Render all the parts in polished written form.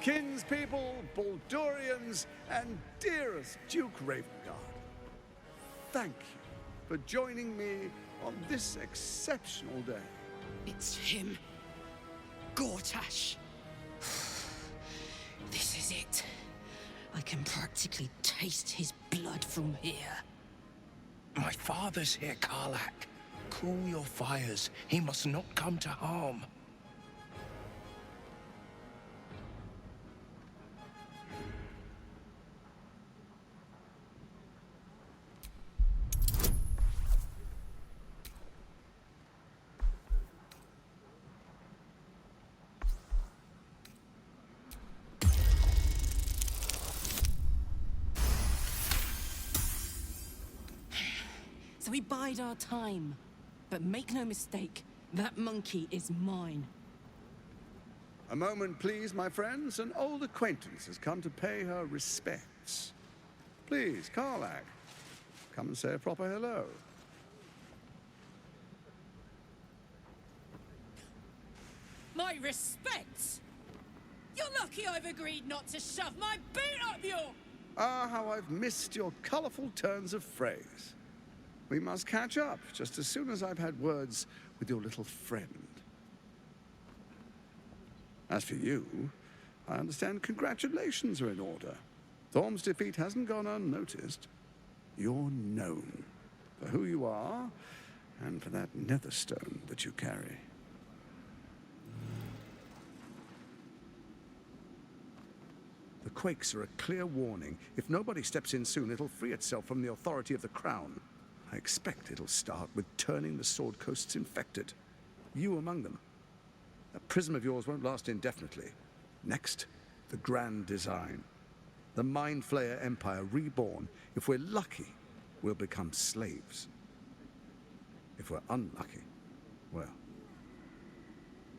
kinspeople, Baldurians, and dearest Duke Ravengard. Thank you for joining me on this exceptional day. It's him. Gortash. This is it. I can practically taste his blood from here. My father's here, Karlach. Cool your fires. He must not come to harm. So we bide our time. But make no mistake, that monkey is mine. A moment, please, my friends. An old acquaintance has come to pay her respects. Please, Karlach, come and say a proper hello. My respects? You're lucky I've agreed not to shove my boot up your... Ah, how I've missed your colourful turns of phrase. We must catch up just as soon as I've had words with your little friend. As for you, I understand congratulations are in order. Thorm's defeat hasn't gone unnoticed. You're known for who you are and for that netherstone that you carry. The quakes are a clear warning. If nobody steps in soon, it'll free itself from the authority of the crown. I expect it'll start with turning the Sword Coasts infected. You among them. That prism of yours won't last indefinitely. Next, the grand design. The Mind Flayer Empire reborn. If we're lucky, we'll become slaves. If we're unlucky, well,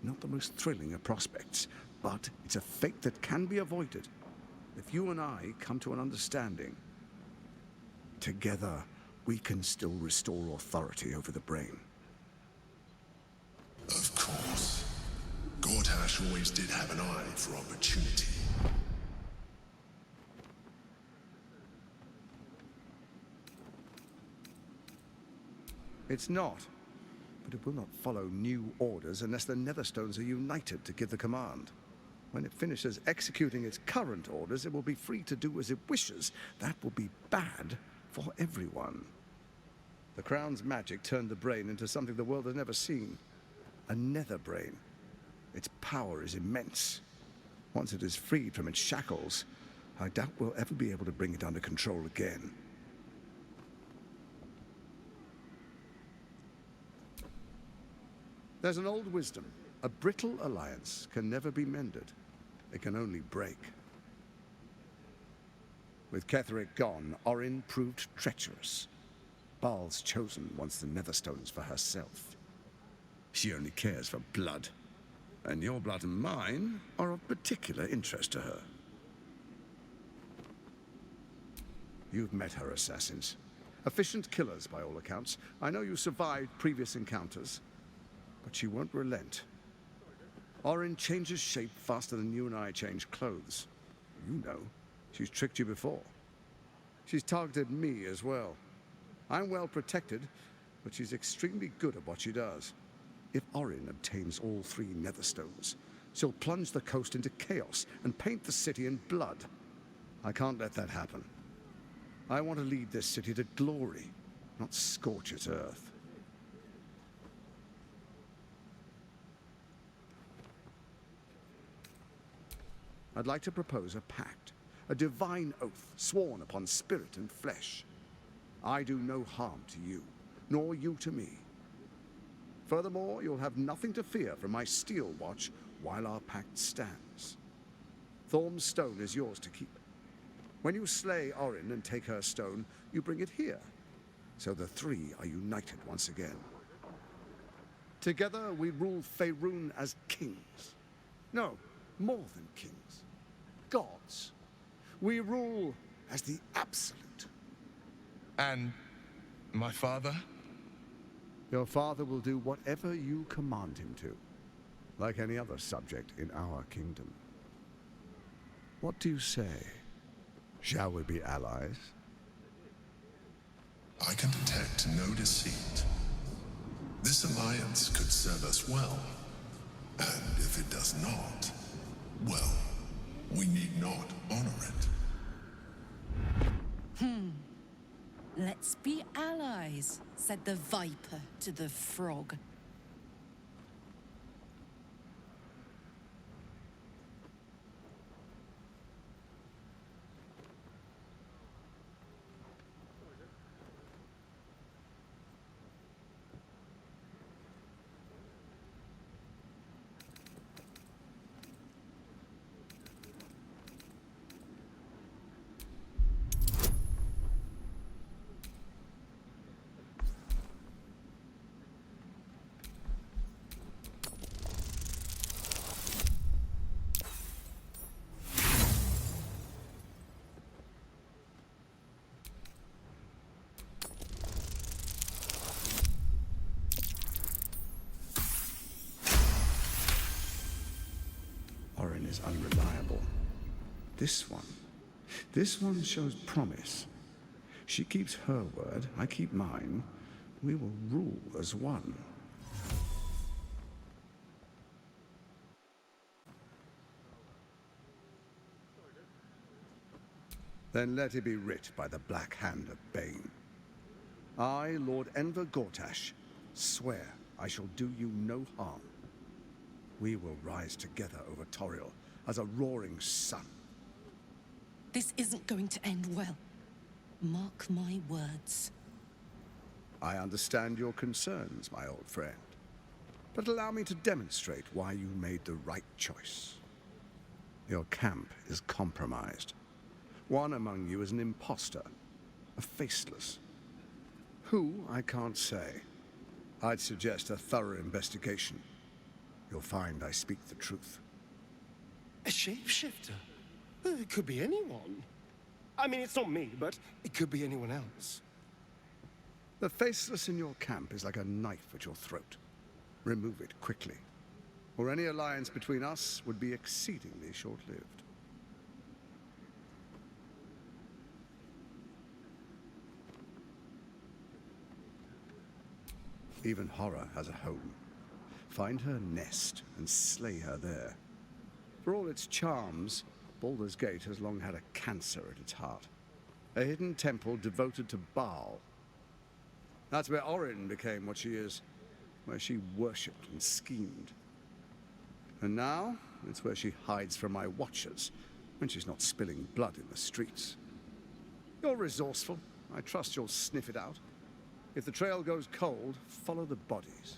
not the most thrilling of prospects, but it's a fate that can be avoided. If you and I come to an understanding, together, we can still restore authority over the brain. Of course. Gortash always did have an eye for opportunity. It's not. But it will not follow new orders unless the Netherstones are united to give the command. When it finishes executing its current orders, it will be free to do as it wishes. That will be bad for everyone. The Crown's magic turned the brain into something the world has never seen. A nether brain. Its power is immense. Once it is freed from its shackles, I doubt we'll ever be able to bring it under control again. There's an old wisdom. A brittle alliance can never be mended. It can only break. With Ketheric gone, Orin proved treacherous. Baal's chosen wants the Netherstones for herself. She only cares for blood. And your blood and mine are of particular interest to her. You've met her assassins. Efficient killers, by all accounts. I know you survived previous encounters. But she won't relent. Orin changes shape faster than you and I change clothes. You know, she's tricked you before. She's targeted me as well. I'm well protected, but she's extremely good at what she does. If Orin obtains all 3 Netherstones, she'll plunge the coast into chaos and paint the city in blood. I can't let that happen. I want to lead this city to glory, not scorch its earth. I'd like to propose a pact, a divine oath sworn upon spirit and flesh. I do no harm to you, nor you to me. Furthermore, you'll have nothing to fear from my steel watch while our pact stands. Thorm's stone is yours to keep. When you slay Orin and take her stone, you bring it here, so the 3 are united once again. Together we rule Faerun as kings. No, more than kings. Gods. We rule as the absolute. And my father? Your father will do whatever you command him to, like any other subject in our kingdom. What do you say? Shall we be allies? I can detect no deceit. This alliance could serve us well. And if it does not, well, we need not honor it. Let's be allies, said the viper to the frog. Orin is unreliable. This one shows promise. She keeps her word, I keep mine. We will rule as one. Then let it be writ by the black hand of Bane. I, Lord Enver Gortash, swear I shall do you no harm. We will rise together over Toriel as a roaring sun. This isn't going to end well. Mark my words. I understand your concerns, my old friend. But allow me to demonstrate why you made the right choice. Your camp is compromised. One among you is an imposter, a faceless. Who, I can't say. I'd suggest a thorough investigation. You'll find I speak the truth. A shapeshifter? It could be anyone. I mean, it's not me, but it could be anyone else. The faceless in your camp is like a knife at your throat. Remove it quickly, or any alliance between us would be exceedingly short-lived. Even horror has a home. Find her nest and slay her there. For all its charms, Baldur's Gate has long had a cancer at its heart. A hidden temple devoted to Baal. That's where Orin became what she is, where she worshipped and schemed. And now, it's where she hides from my watchers, when she's not spilling blood in the streets. You're resourceful. I trust you'll sniff it out. If the trail goes cold, follow the bodies.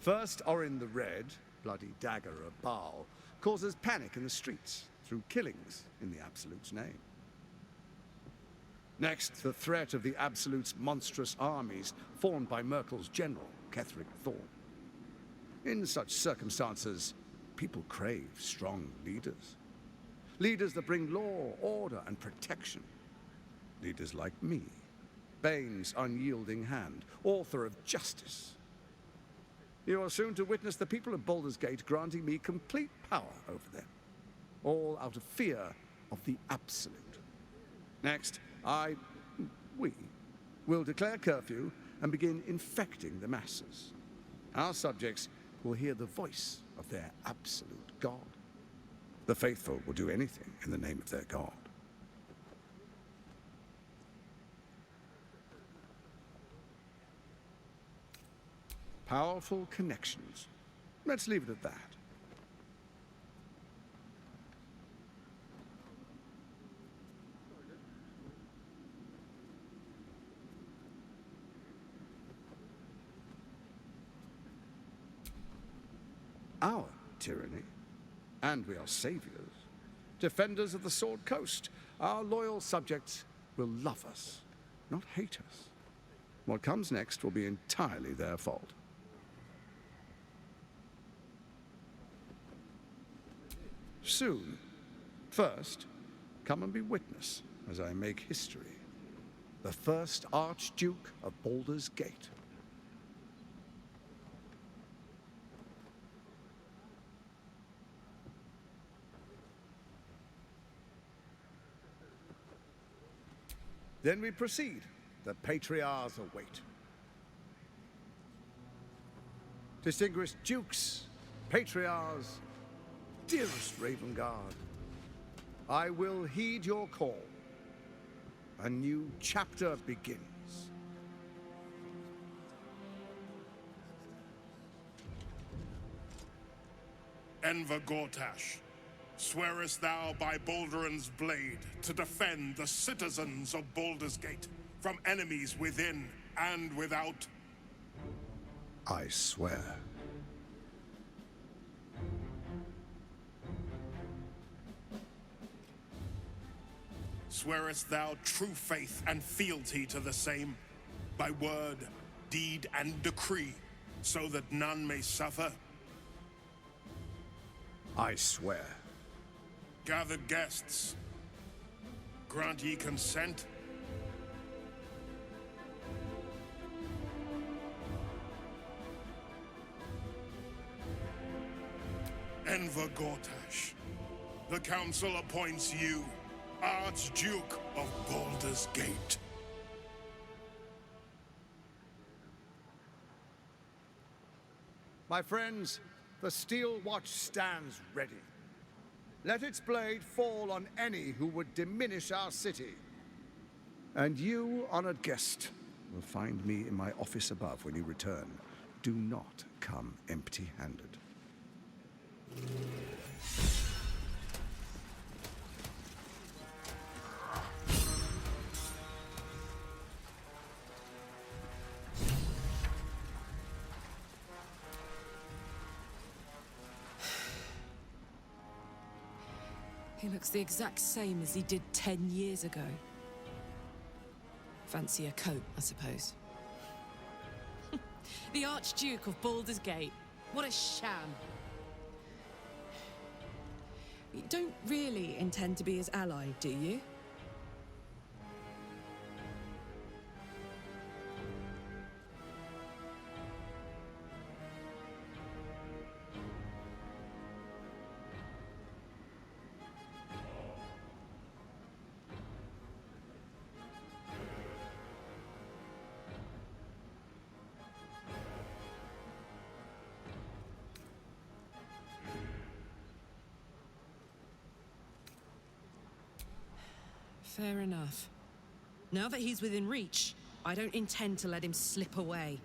First, Orin the Red, bloody dagger of Baal, causes panic in the streets through killings in the Absolute's name. Next, the threat of the Absolute's monstrous armies formed by Merkel's general, Ketheric Thorn. In such circumstances, people crave strong leaders. Leaders that bring law, order, and protection. Leaders like me, Bane's unyielding hand, author of justice. You are soon to witness the people of Baldur's Gate granting me complete power over them, all out of fear of the Absolute. Next, we will declare curfew and begin infecting the masses. Our subjects will hear the voice of their absolute God. The faithful will do anything in the name of their God. Powerful connections. Let's leave it at that. Our tyranny, and we are saviors, defenders of the Sword Coast. Our loyal subjects will love us, not hate us. What comes next will be entirely their fault. Soon. First, come and be witness as I make history. The first Archduke of Baldur's Gate. Then we proceed. The patriarchs await. Distinguished dukes, patriarchs, dearest Raven Guard, I will heed your call. A new chapter begins. Enver Gortash, swearest thou by Balduran's blade to defend the citizens of Baldur's Gate from enemies within and without? I swear. Swearest thou true faith and fealty to the same, by word, deed, and decree, so that none may suffer? I swear. Gathered guests, grant ye consent? Enver Gortash, the council appoints you Archduke of Baldur's Gate. My friends, the steel watch stands ready. Let its blade fall on any who would diminish our city. And you, honored guest, will find me in my office above when you return. Do not come empty-handed. He looks the exact same as he did 10 years ago. Fancy a coat, I suppose. The Archduke of Baldur's Gate. What a sham. You don't really intend to be his ally, do you? Fair enough. Now that he's within reach, I don't intend to let him slip away.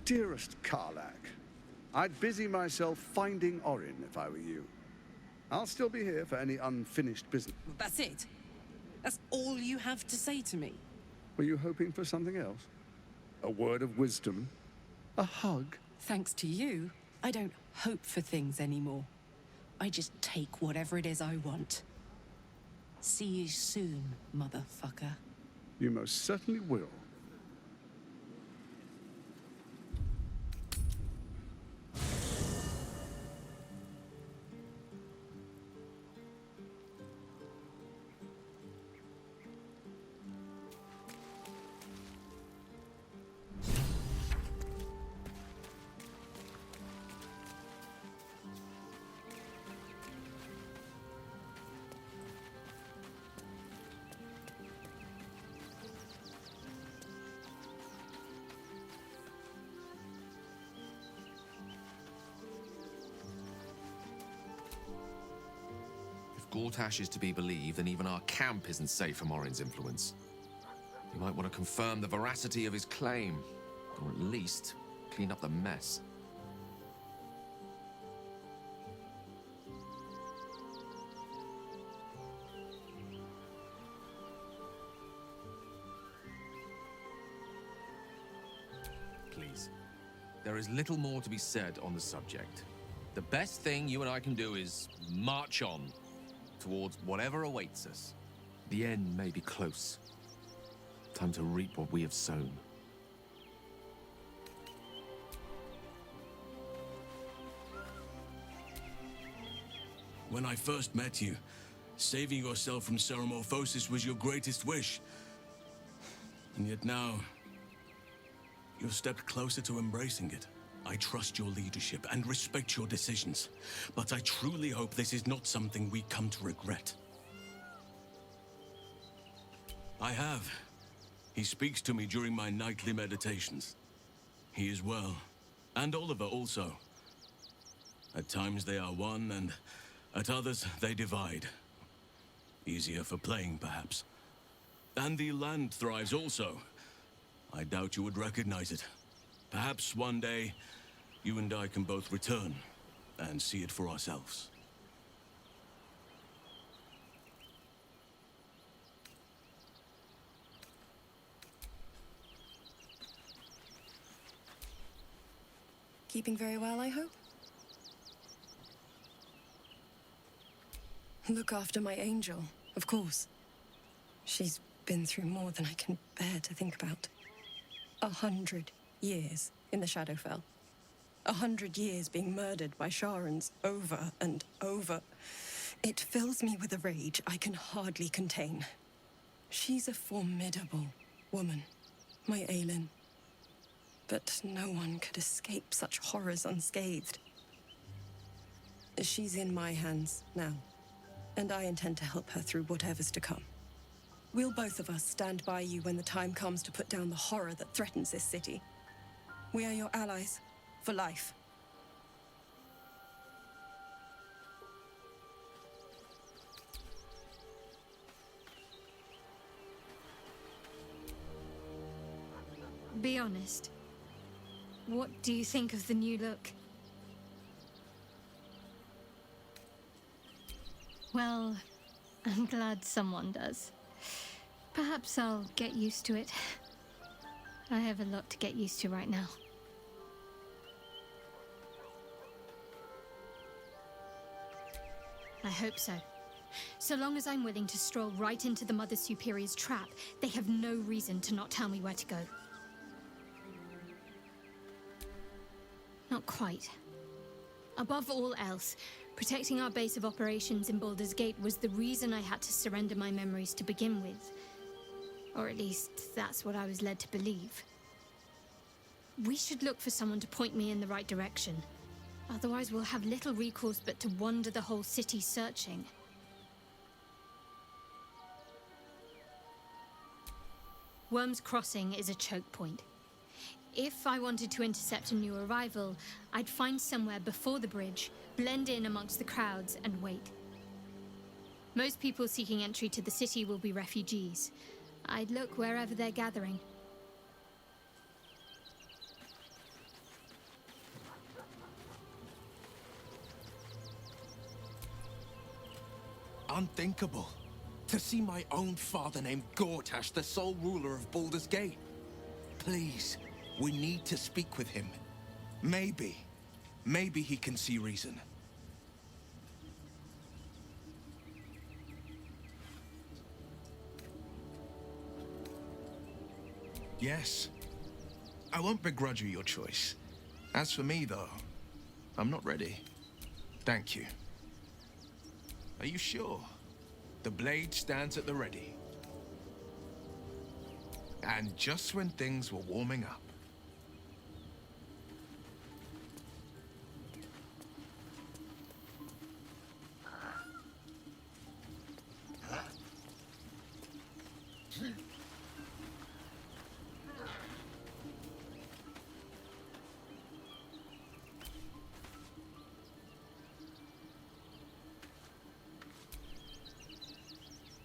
Dearest Karlak, I'd busy myself finding Orin if I were you. I'll still be here for any unfinished business. That's it? That's all you have to say to me? Were you hoping for something else? A word of wisdom? A hug? Thanks to you, I don't hope for things anymore. I just take whatever it is I want. See you soon, motherfucker. You most certainly will. Gortash is to be believed, then even our camp isn't safe from Orin's influence. You might want to confirm the veracity of his claim, or at least clean up the mess. Please. There is little more to be said on the subject. The best thing you and I can do is march on towards whatever awaits us. The end may be close. Time to reap what we have sown. when I first met you, saving yourself from ceremorphosis was your greatest wish. And yet now, you've stepped closer to embracing it. I trust your leadership and respect your decisions, but I truly hope this is not something we come to regret. I have. He speaks to me during my nightly meditations. He is well, and Oliver also. At times they are one, and at others they divide. Easier for playing, perhaps. And the land thrives also. I doubt you would recognize it. Perhaps one day, you and I can both return and see it for ourselves. Keeping very well, I hope? Look after my angel, of course. She's been through more than I can bear to think about. 100 years in the Shadowfell. 100 years being murdered by Sharans over and over. It fills me with a rage I can hardly contain. She's a formidable woman, my Aelin. But no one could escape such horrors unscathed. She's in my hands now, and I intend to help her through whatever's to come. We'll both of us stand by you when the time comes to put down the horror that threatens this city. We are your allies, for life. Be honest. What do you think of the new look? Well, I'm glad someone does. Perhaps I'll get used to it. I have a lot to get used to right now. I hope so. So long as I'm willing to stroll right into the Mother Superior's trap, they have no reason to not tell me where to go. Not quite. Above all else, protecting our base of operations in Baldur's Gate was the reason I had to surrender my memories to begin with. Or at least, that's what I was led to believe. We should look for someone to point me in the right direction. Otherwise, we'll have little recourse but to wander the whole city searching. Worm's Crossing is a choke point. If I wanted to intercept a new arrival, I'd find somewhere before the bridge, blend in amongst the crowds, and wait. Most people seeking entry to the city will be refugees. I'd look wherever they're gathering. Unthinkable. To see my own father named Gortash, the sole ruler of Baldur's Gate. Please, we need to speak with him. Maybe he can see reason. Yes. I won't begrudge you your choice. As for me, though, I'm not ready. Thank you. Are you sure? The blade stands at the ready. And just when things were warming up.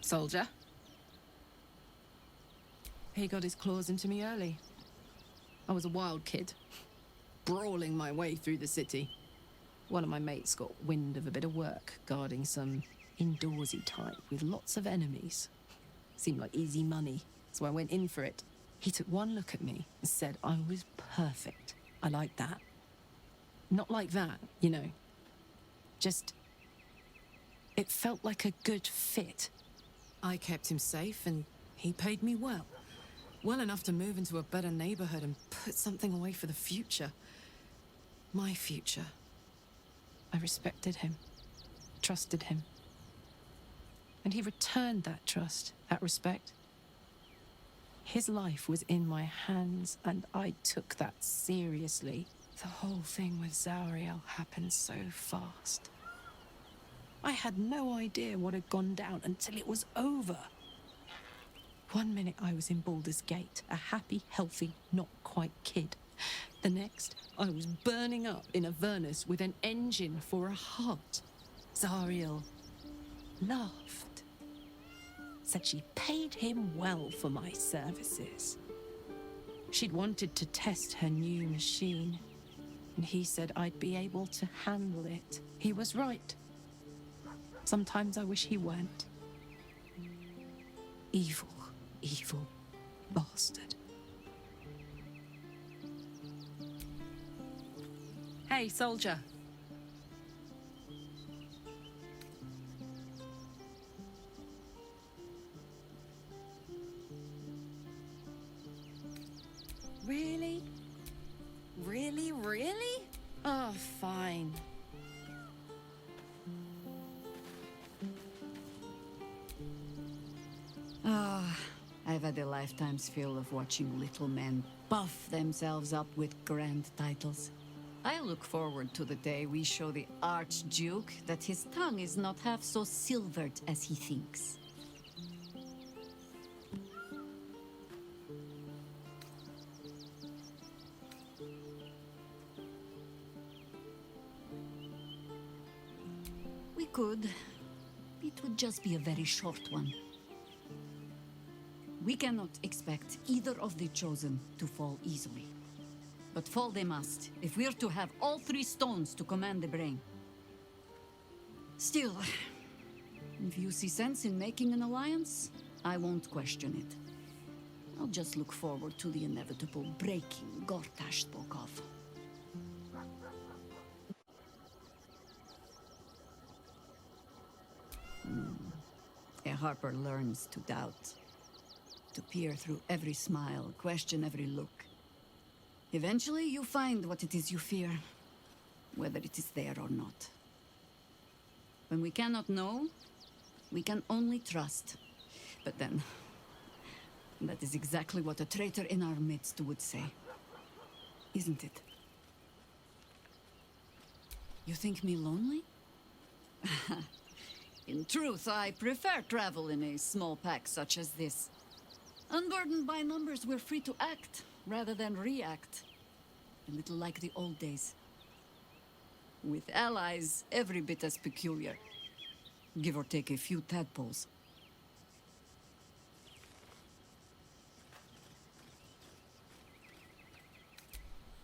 Soldier. He got his claws into me early. I was a wild kid, brawling my way through the city. One of my mates got wind of a bit of work guarding some indoorsy type with lots of enemies. Seemed like easy money, so I went in for it. He took one look at me and said I was perfect. I liked that. Not like that, you know. Just... it felt like a good fit. I kept him safe and he paid me well. Well enough to move into a better neighborhood and put something away for the future. My future. I respected him. trusted him. And he returned that trust, that respect. His life was in my hands, and I took that seriously. The whole thing with Zariel happened so fast. I had no idea what had gone down until it was over. One minute I was in Baldur's Gate, a happy, healthy, not quite kid. The next, I was burning up in Avernus with an engine for a heart. Zariel laughed. Said she paid him well for my services. She'd wanted to test her new machine, and he said I'd be able to handle it. He was right. Sometimes I wish he weren't. Evil, evil bastard. Hey, soldier. Really? Really, really? Oh, fine. Ah, I've had a lifetime's fill of watching little men puff themselves up with grand titles. I look forward to the day we show the Archduke that his tongue is not half so silvered as he thinks. We could. It would just be a very short one. We cannot expect either of the Chosen to fall easily. But fall they must, if we're to have all three stones to command the brain. Still, if you see sense in making an alliance, I won't question it. I'll just look forward to the inevitable breaking Gortash spoke of. A Harper learns to doubt. To peer through every smile, question every look. Eventually, you find what it is you fear, whether it is there or not. When we cannot know, we can only trust. But then, that is exactly what a traitor in our midst would say. Isn't it? You think me lonely? In truth, I prefer travel in a small pack such as this. Unburdened by numbers, we're free to act, rather than react. A little like the old days. With allies every bit as peculiar. Give or take a few tadpoles.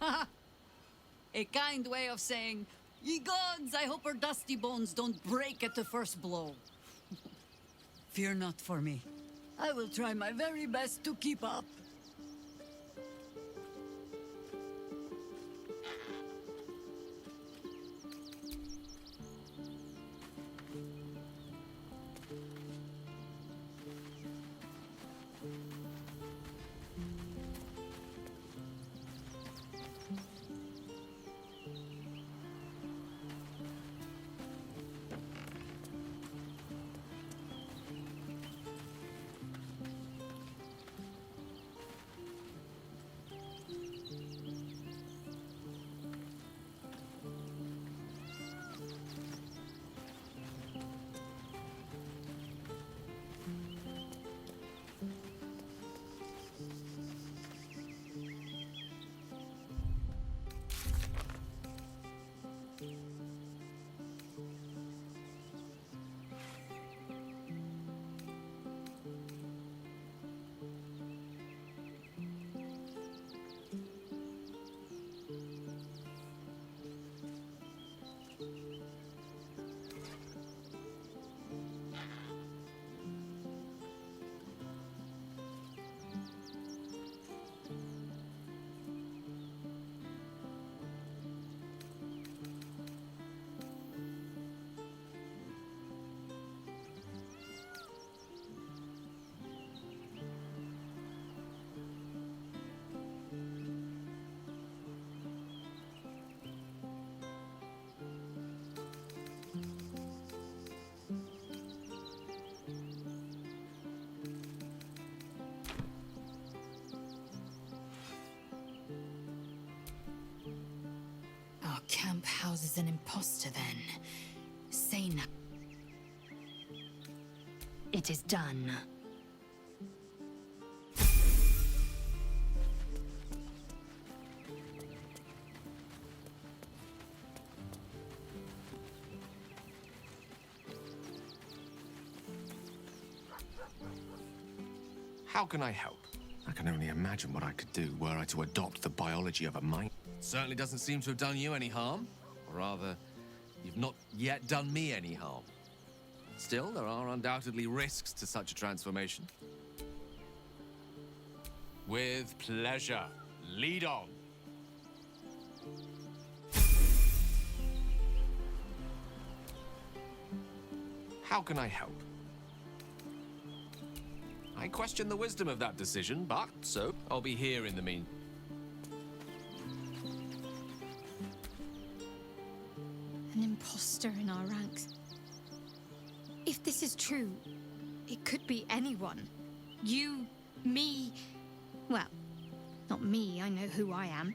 Haha! A kind way of saying, ye gods, I hope our dusty bones don't break at the first blow. Fear not for me. I will try my very best to keep up. houses an imposter then. Say no. It is done. How can I help? I can only imagine what I could do were I to adopt the biology of a mind. Certainly doesn't seem to have done you any harm. Or rather, you've not yet done me any harm. Still, there are undoubtedly risks to such a transformation. With pleasure. Lead on. How can I help? I question the wisdom of that decision, but so I'll be here in the mean. An imposter in our ranks. If this is true, it could be anyone. You, me. Well, not me, I know who I am.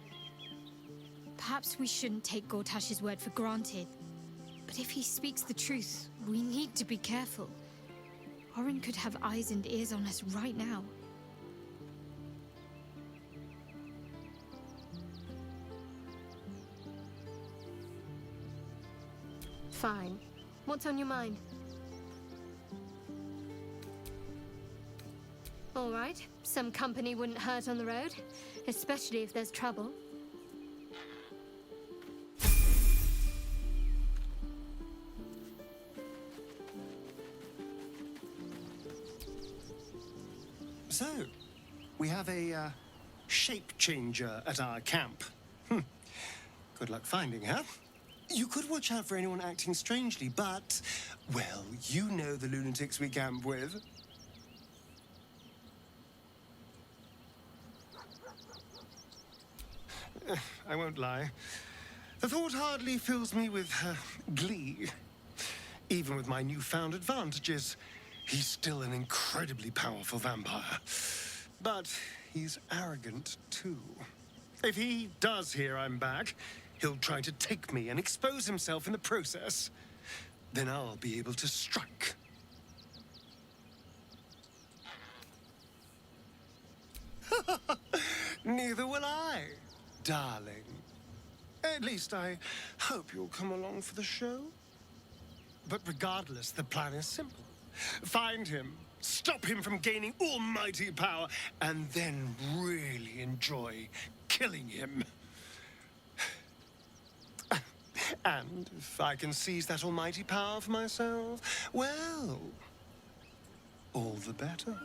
Perhaps we shouldn't take Gortash's word for granted. But if he speaks the truth, we need to be careful. Orin could have eyes and ears on us right now. Fine. What's on your mind? All right. Some company wouldn't hurt on the road, especially if there's trouble. So, we have a shape changer at our camp. Good luck finding her. You could watch out for anyone acting strangely, but, well, you know the lunatics we camp with. I won't lie. The thought hardly fills me with glee. Even with my newfound advantages, he's still an incredibly powerful vampire. But he's arrogant, too. If he does hear I'm back, he'll try to take me and expose himself in the process. Then I'll be able to strike. Neither will I, darling. At least I hope you'll come along for the show. But regardless, the plan is simple. Find him, stop him from gaining almighty power, and then really enjoy killing him. And if I can seize that almighty power for myself, well, all the better.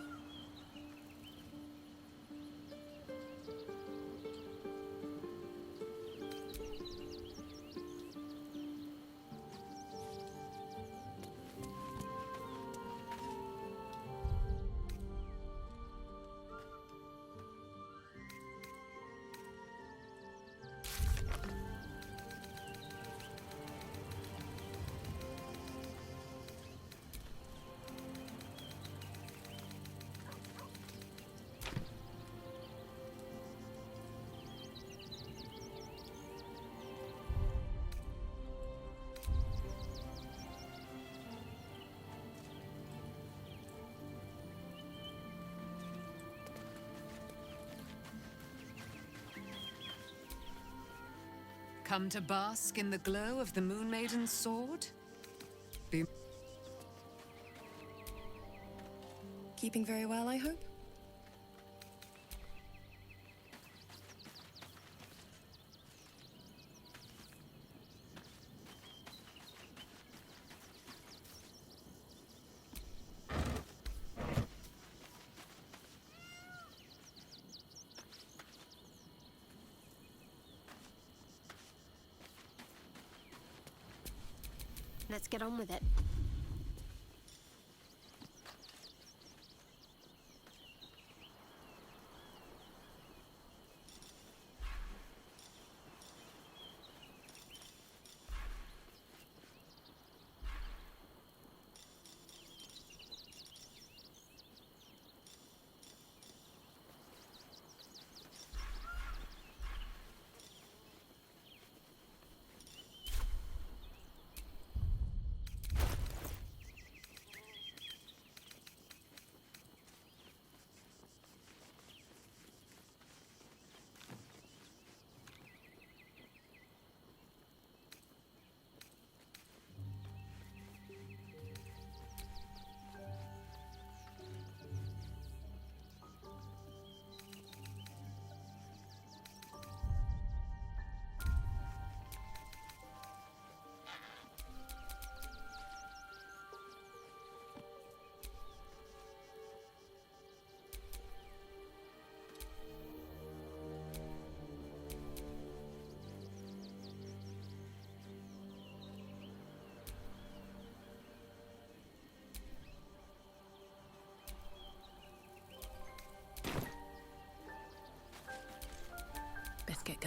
Come to bask in the glow of the Moon Maiden's sword? Keeping very well, I hope? Let's get on with it.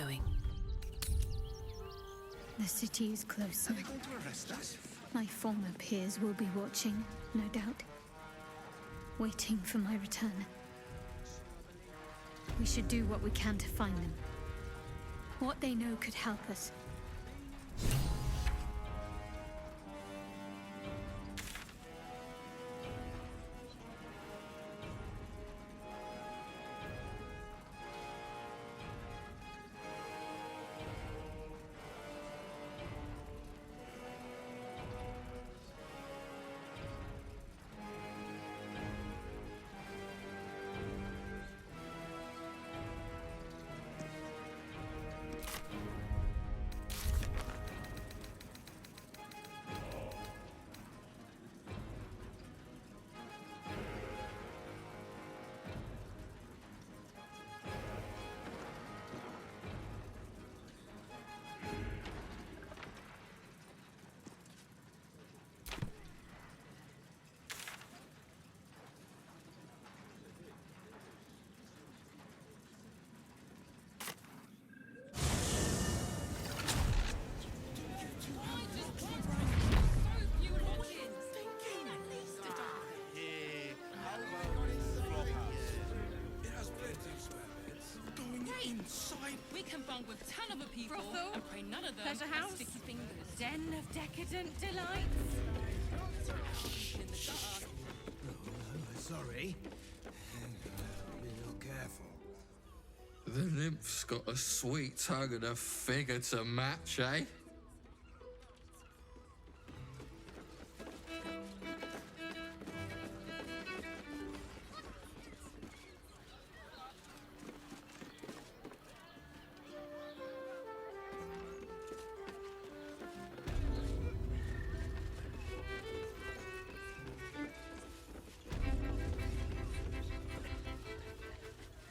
going? The city is close Are now. they going to arrest us? My former peers will be watching, no doubt. Waiting for my return. We should do what we can to find them. What they know could help us. We can bunk with 10 other people Brothel? and pray none of them Pleasure have house? sticky fingers. Den of decadent delights. In the dark. Sorry. Be real careful. The nymph's got a sweet tongue and a figure to match, eh?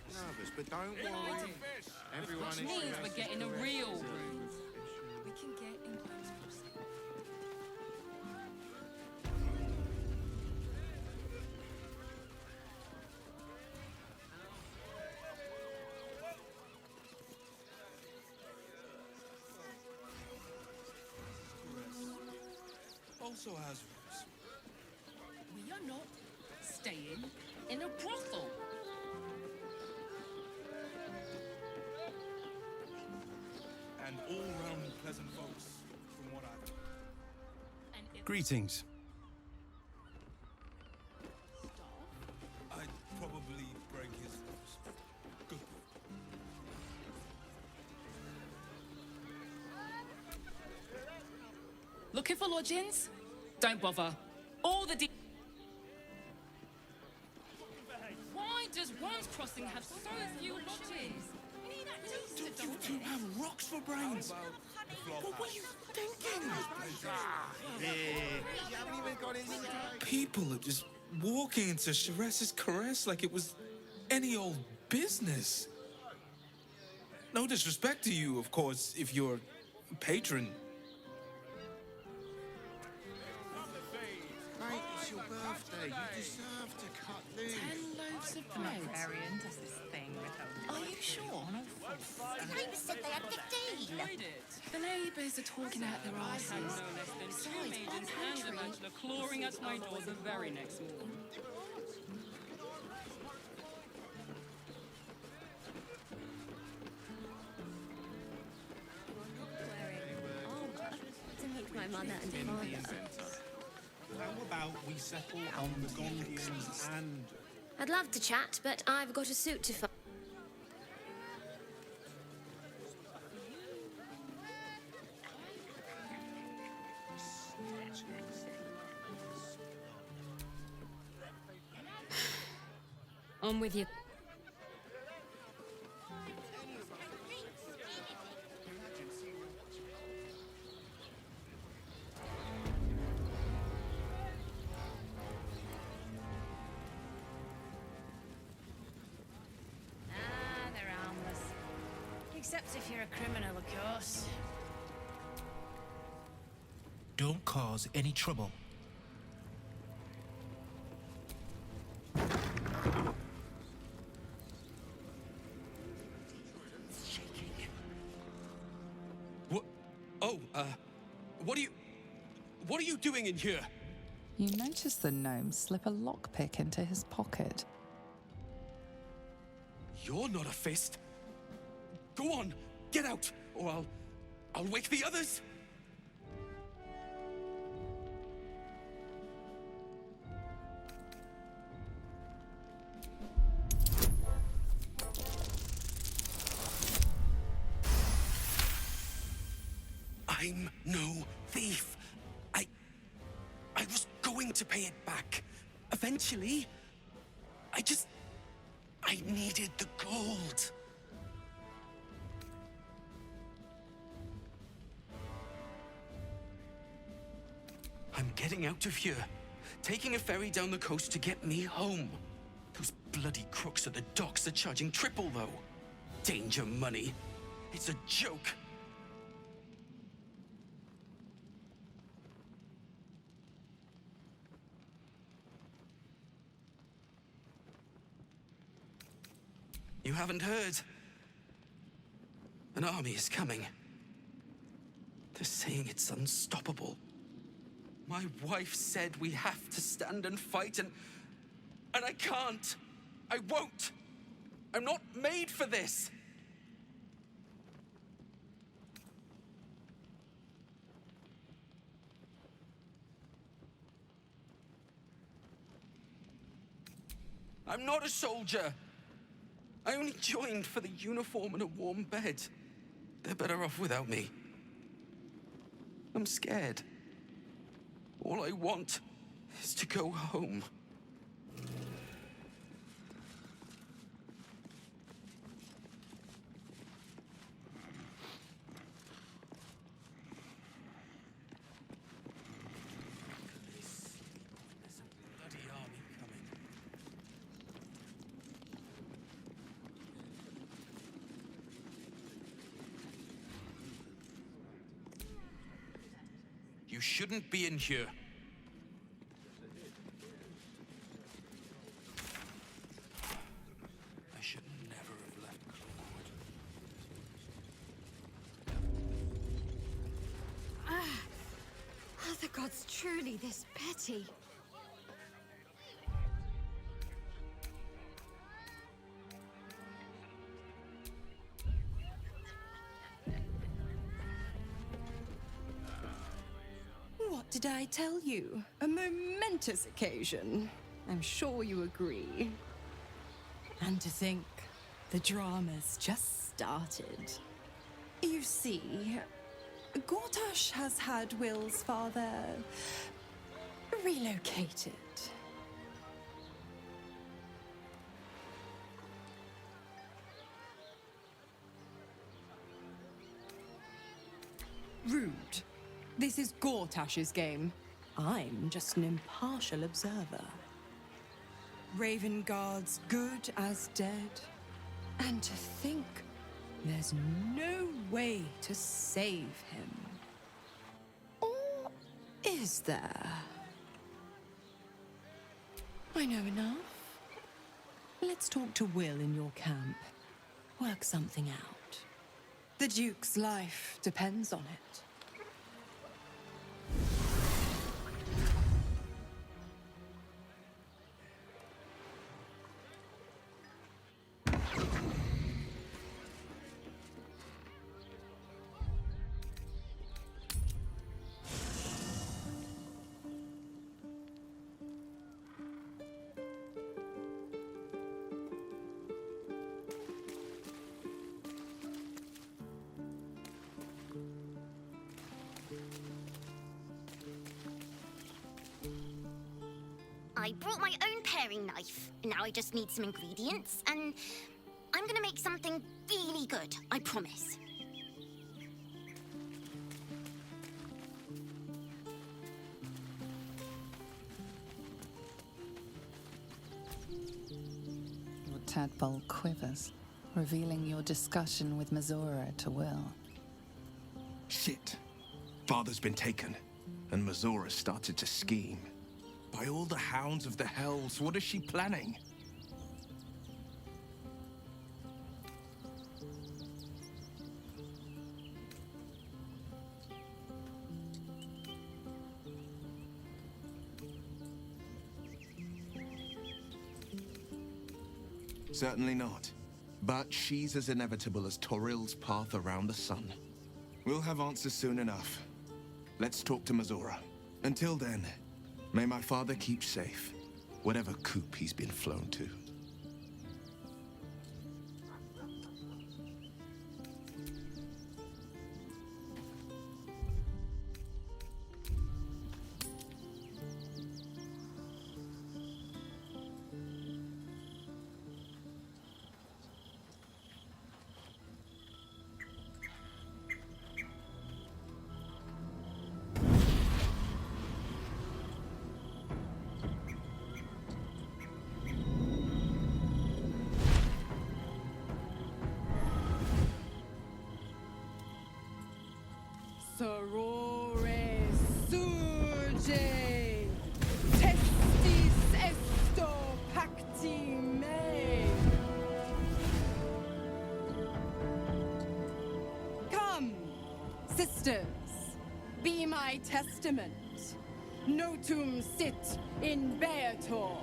Nervous, but don't worry. Everyone Which is means we're getting a real room. We can get in close. Also has rooms. We are not staying in a brothel. And all-round pleasant folks, from what I've heard. And if Greetings. I'd probably break his ribs. Good. looking for lodgings? Don't bother. All the Why does Worms Crossing have so few lodgings? You two have rocks for brains. What were you thinking? You haven't even got anything to People are just walking into Sharess's caress like it was any old business. No disrespect to you, of course, if you're a patron. Mate, it's your birthday. You deserve to cut loose. 10 loaves of bread. Variant does this thing with her. Are you sure? The neighbours said they had 15. The neighbours are talking out their I asses. had no less than two maidens and a bachelor clawing at my door the very next morning. To meet my mother and father. How about we settle on the Gondians and... I'd love to chat, but I've got a suit to find. On with you. They're harmless. Except if you're a criminal, of course. Don't cause any trouble. What are you doing in here? You notice the gnome slip a lockpick into his pocket. You're not a fist. Go on, get out, or I'll wake the others. I'm no thief. I was going to pay it back. Eventually. I needed the gold. I'm getting out of here. Taking a ferry down the coast to get me home. Those bloody crooks at the docks are charging triple, though. Danger money. It's a joke. You haven't heard? An army is coming. They're saying it's unstoppable. My wife said we have to stand and fight, and I can't. I won't. I'm not made for this. I'm not a soldier. I only joined for the uniform and a warm bed. They're better off without me. I'm scared. All I want is to go home. There's a bloody army coming. You shouldn't be in here. I should never have left Claude. Are the gods truly this petty? What did I tell you? A momentous occasion. I'm sure you agree. And to think, the drama's just started. You see, Gortash has had Will's father relocated. Rude. This is Gortash's game. I'm just an impartial observer. Raven Guard's good as dead. And to think there's no way to save him. Or is there? I know enough. Let's talk to Will in your camp. Work something out. The Duke's life depends on it. I brought my own paring knife. Now I just need some ingredients, and I'm gonna make something really good, I promise. Your tadpole quivers, revealing your discussion with Mazora to Will. Shit. Father's been taken, and Mazora started to scheme. By all the hounds of the hells, what is she planning? Certainly not. But she's as inevitable as Toril's path around the sun. We'll have answers soon enough. Let's talk to Mazora. Until then, may my father keep safe, whatever coop he's been flown to. Sorore surge, testis esto pacti me. Come, sisters, be my testament. Notum sit in beator.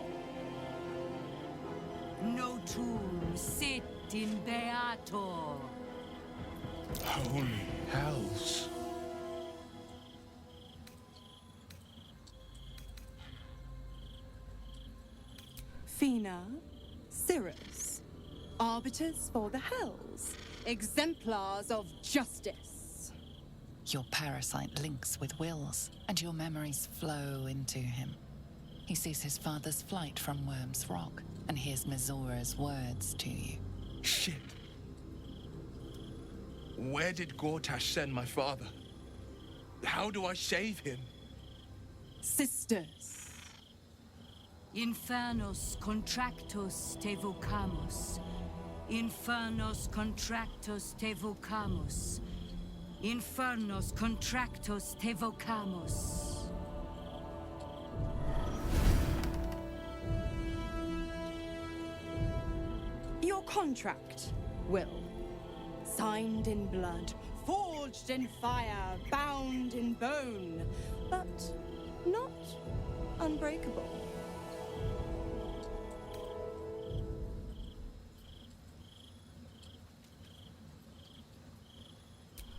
Notum sit in beator. Holy hells. Fina, Cirrus, arbiters for the hells, exemplars of justice. Your parasite links with Will's, and your memories flow into him. He sees his father's flight from Worm's Rock, and hears Mazora's words to you. Shit. Where did Gortash send my father? How do I save him? Sisters. Infernos contractos te vocamus. Infernos contractos te vocamus. Infernos contractos te vocamus. Your contract, Will. Signed in blood, forged in fire, bound in bone, but not unbreakable.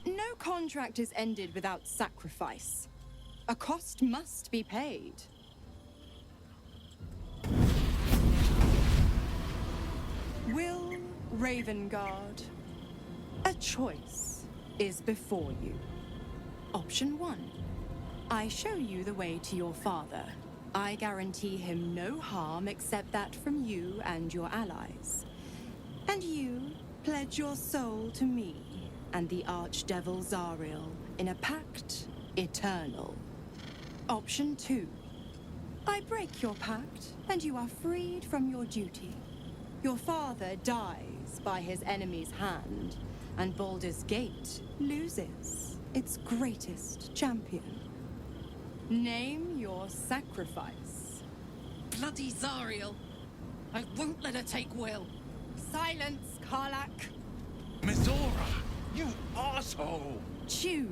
No contract is ended without sacrifice. A cost must be paid. Will Ravengard, a choice is before you. Option 1. I show you the way to your father. I guarantee him no harm except that from you and your allies. And you pledge your soul to me and the Archdevil Zariel in a pact eternal. Option 2. I break your pact and you are freed from your duty. Your father dies by his enemy's hand, and Baldur's Gate loses its greatest champion. Name your sacrifice. Bloody Zariel! I won't let her take Will. Silence, Karlak. Mazora, you asshole! Choose.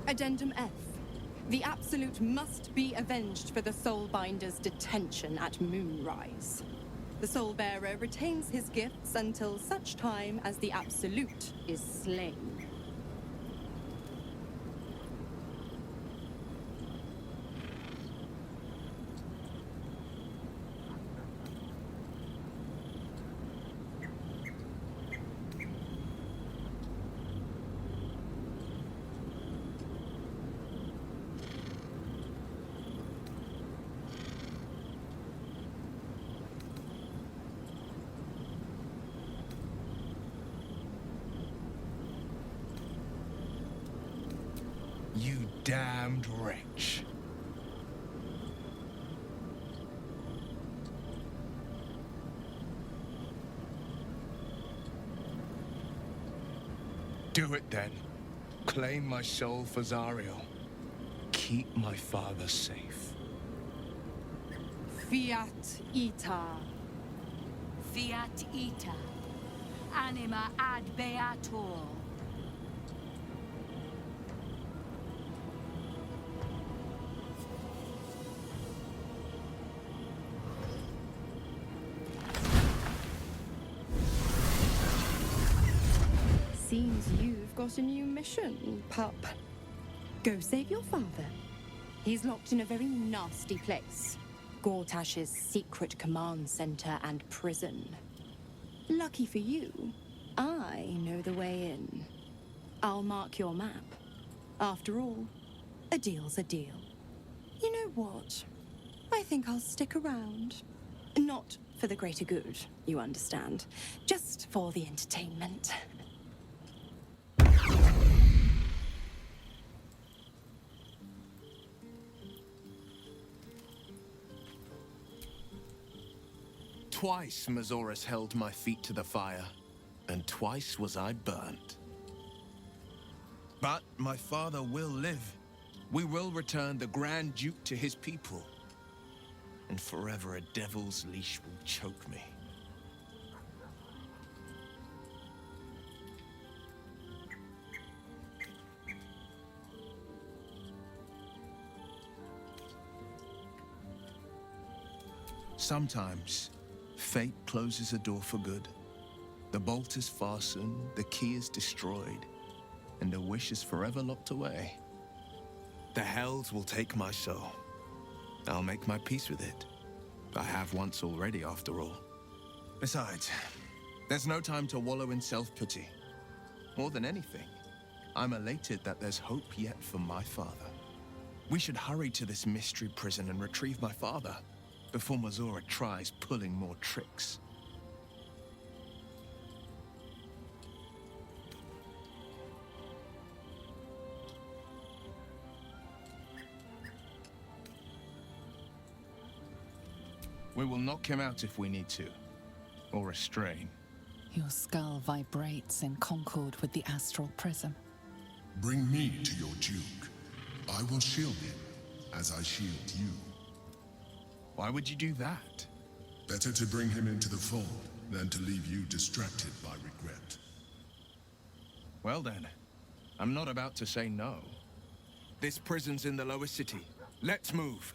Addendum F. The Absolute must be avenged for the Soulbinder's detention at Moonrise. The Soulbearer retains his gifts until such time as the Absolute is slain. You damned wretch. Do it then. Claim my soul for Zariel. Keep my father safe. Fiat ita. Fiat ita. Anima ad beator. Seems you've got a new mission, pup. Go save your father. He's locked in a very nasty place. Gortash's secret command center and prison. Lucky for you, I know the way in. I'll mark your map. After all, a deal's a deal. You know what? I think I'll stick around. Not for the greater good, you understand. Just for the entertainment. Twice Mazoras held my feet to the fire, and twice was I burnt. But my father will live. We will return the Grand Duke to his people. And forever a devil's leash will choke me. Sometimes, fate closes a door for good. The bolt is fastened, the key is destroyed, and the wish is forever locked away. The hells will take my soul. I'll make my peace with it. I have once already, after all. Besides, there's no time to wallow in self-pity. More than anything, I'm elated that there's hope yet for my father. We should hurry to this mystery prison and retrieve my father before Mazora tries pulling more tricks. We will knock him out if we need to, or restrain. Your skull vibrates in concord with the astral prism. Bring me to your Duke. I will shield him, as I shield you. Why would you do that? Better to bring him into the fold than to leave you distracted by regret. Well then, I'm not about to say no. This prison's in the lower city. Let's move.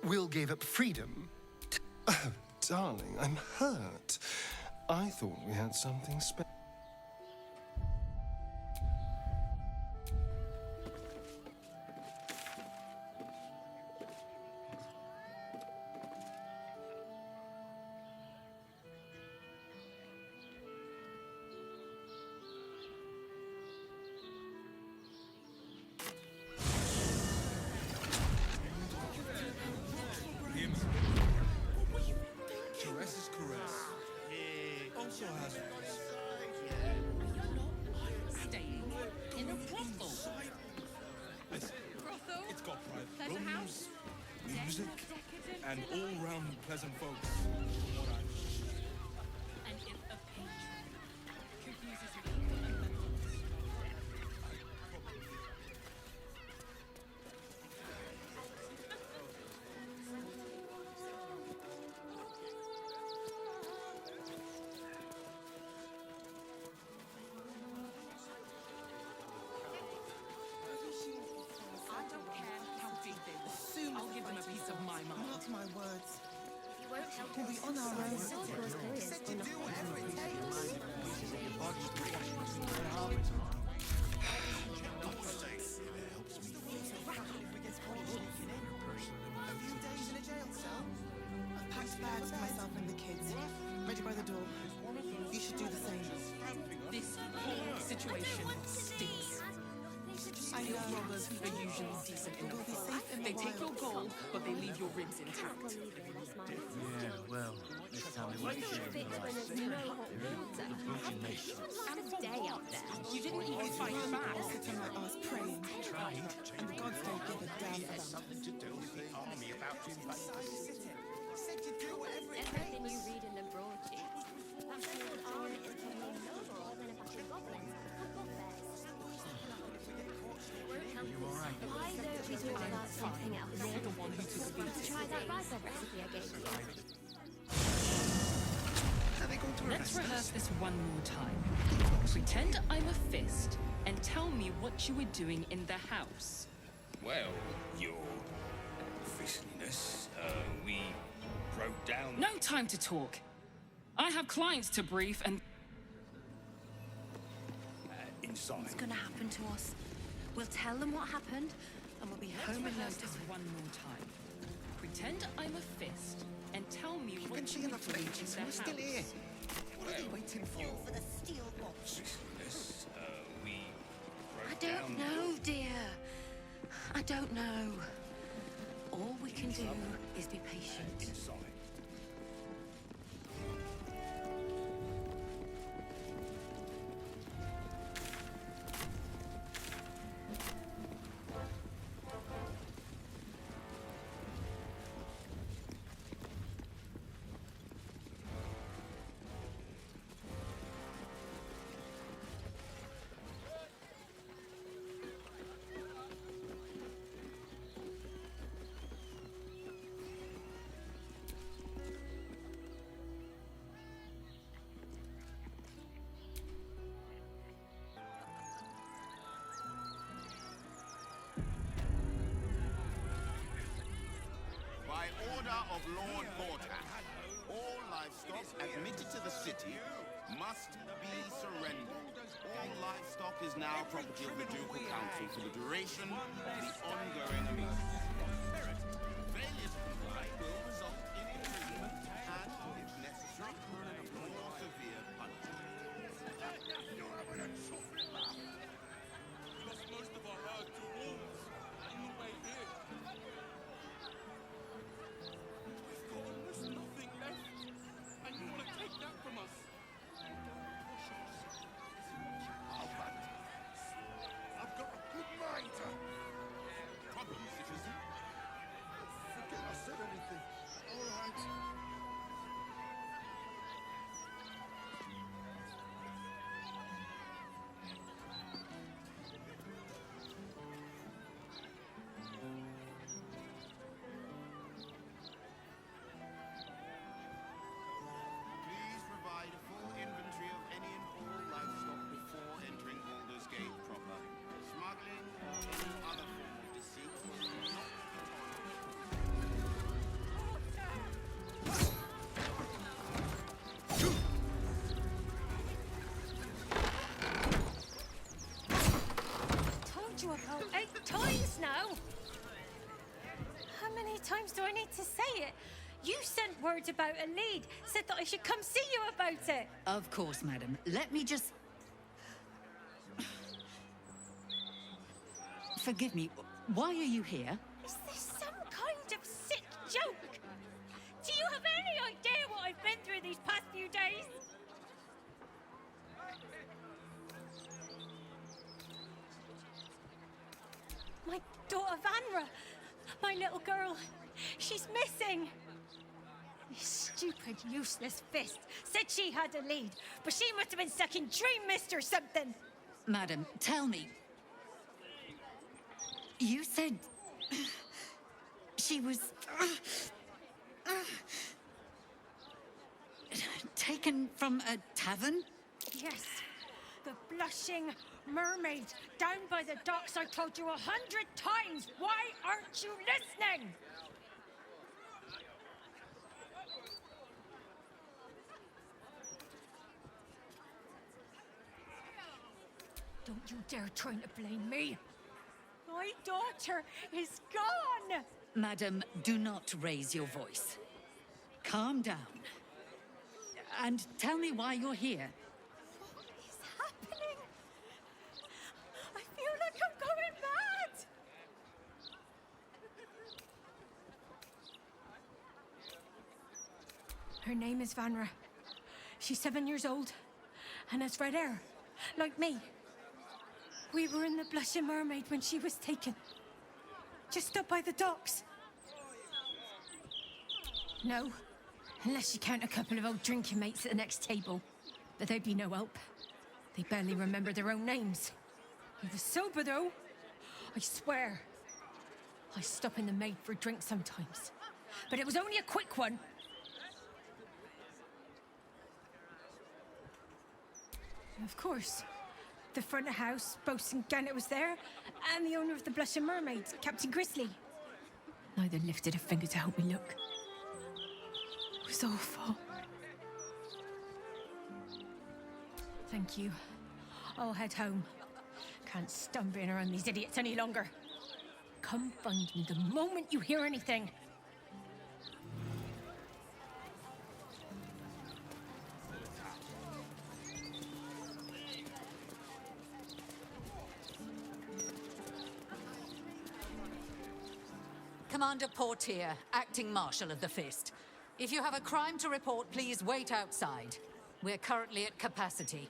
Will gave up freedom? Oh, darling, I'm hurt. I thought we had something special. Caress's caress also has Staying in a brothel. Listen, Brothel? it's got private Pleasure rooms, house? music, and all-round pleasant folks. From what I And if a patron confuses your equal and methods, I don't care how We'll be on our own. I've packed bags for myself and the kids. Ready by the door. You should do the same. This whole situation stinks. Steel robbers are usually decent enough. They take your gold, but they leave your ribs intact. Yeah, well, this time it wasn't shooting Day out there. You didn't even fight back. Sit on my ass praying. And the gods don't give a damn about something to do with the army about to invade the city. Everything you read in the broadsheets, that whole army is probably no more than a bunch of goblins with football fairs. You alright? Why don't we talk about something else? You're the one who took a beat. Try that rifle recipe I gave you. Let's rehearse this one more time. Pretend I'm a fist and tell me what you were doing in the house. Well, your officiousness, we broke down... No time to talk. I have clients to brief and... inside. What's gonna happen to us? We'll tell them what happened, and we'll be home in no Let's rehearse this time. one more time. Pretend I'm a fist and tell me what Keep you were enough doing in pages, the we're house. still here. What are they waiting for? For the steel box. Officiousness, we I broke don't down... know, dear. I don't know. All we can do is be patient. Inside. By order of Lord Bortash, all livestock admitted to the city must be surrendered. All livestock is now property of the Ducal Council for the duration of the ongoing meeting. Failure to comply will result in imprisonment and, if necessary, more severe punishment. Lost most of our herd to wolves on the way here. We've got almost nothing left, and you want to take that from us? I've got a good mind. Problem, citizen? Forget I said anything. All right. Please provide a full inventory of any and all livestock before entering Baldur's Gate proper. Smuggling or any other form of deceit will not be tolerated. Told you about 8 times now. How many times do I need to say it? You sent word about a lead, said that I should come see you about it. Of course, madam. Let me just... Forgive me, why are you here? Is this some kind of sick joke? Do you have any idea what I've been through these past few days? My daughter Vanra, my little girl, she's missing. This stupid, useless fist said she had a lead, but she must have been stuck in Dream Mist or something. Madam, tell me. You said... she was... taken from a tavern? Yes, the blushing mermaid down by the docks I told you 100 times. Why aren't you listening? Don't you dare try to blame me. My daughter is gone! Madam, do not raise your voice. Calm down. And tell me why you're here. What is happening? I feel like I'm going mad! Her name is Vanra. She's 7 years old and has red hair, like me. We were in the Blushing Mermaid when she was taken. Just up by the docks. No, unless you count a couple of old drinking mates at the next table. But they'd be no help. They barely remember their own names. He was sober, though. I swear. I stop in the maid for a drink sometimes. But it was only a quick one. Of course. The front of house, Bosun Gannet was there, and the owner of the Blushing Mermaid, Captain Grizzly. Neither lifted a finger to help me look. It was awful. Thank you. I'll head home. Can't stand being around these idiots any longer. Come find me the moment you hear anything. Commander Portier, acting Marshal of the Fist. If you have a crime to report, please wait outside. We're currently at capacity.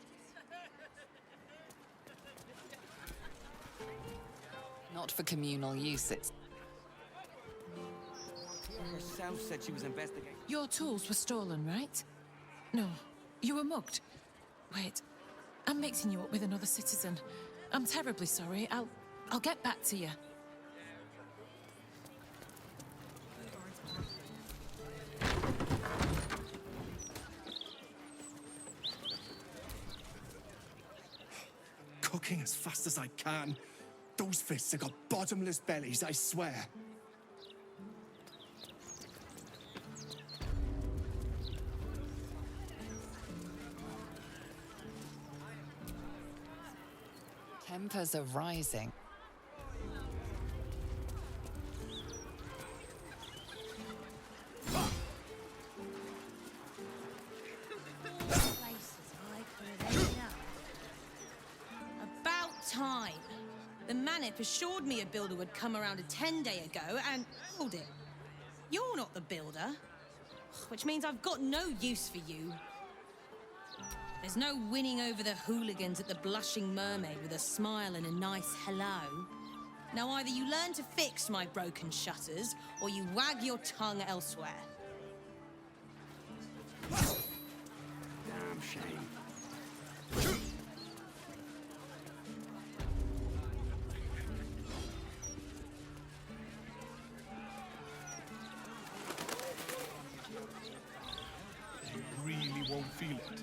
Not for communal use, it's... Herself said she was investigating. Your tools were stolen, right? No, you were mugged. Wait, I'm mixing you up with another citizen. I'm terribly sorry. I'll get back to you. Cooking as fast as I can. Those fists have got bottomless bellies, I swear. Tempers are rising. About time. The Manip assured me a builder would come around a 10-day ago, and hold it. You're not the builder. Which means I've got no use for you. There's no winning over the hooligans at the Blushing Mermaid with a smile and a nice hello. Now either you learn to fix my broken shutters, or you wag your tongue elsewhere. Damn shame. Really won't feel it.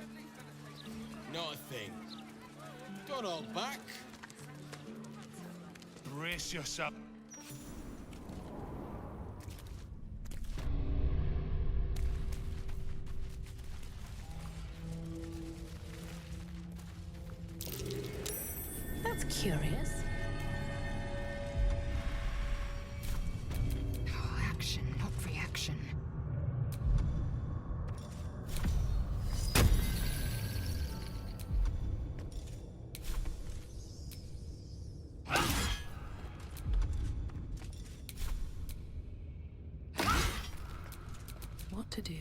Not a thing. Don't hold back. Brace yourself. That's curious. Action, not reaction. What to do?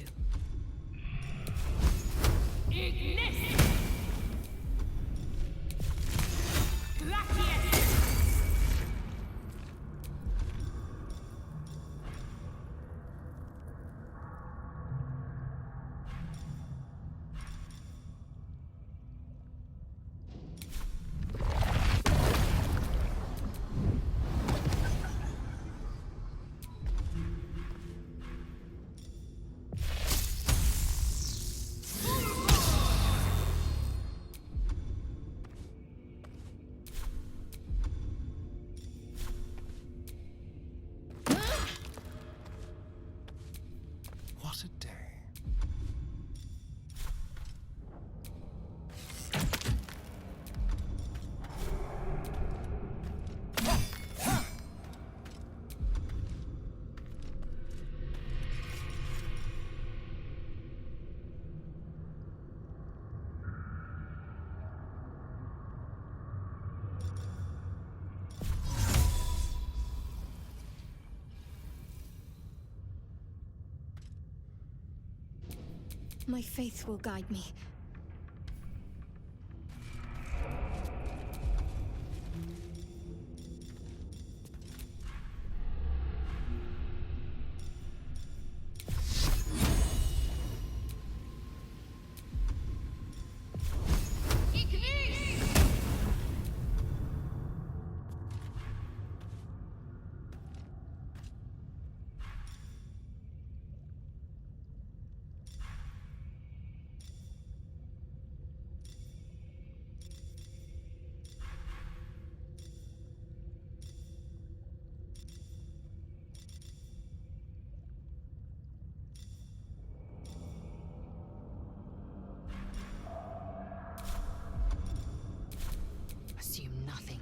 Ignis! My faith will guide me. Assume nothing.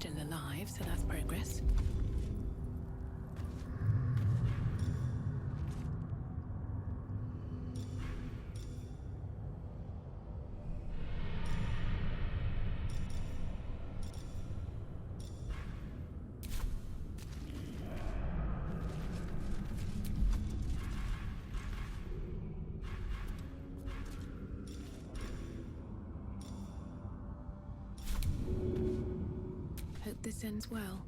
Still alive, so that's progress. Hope this ends well.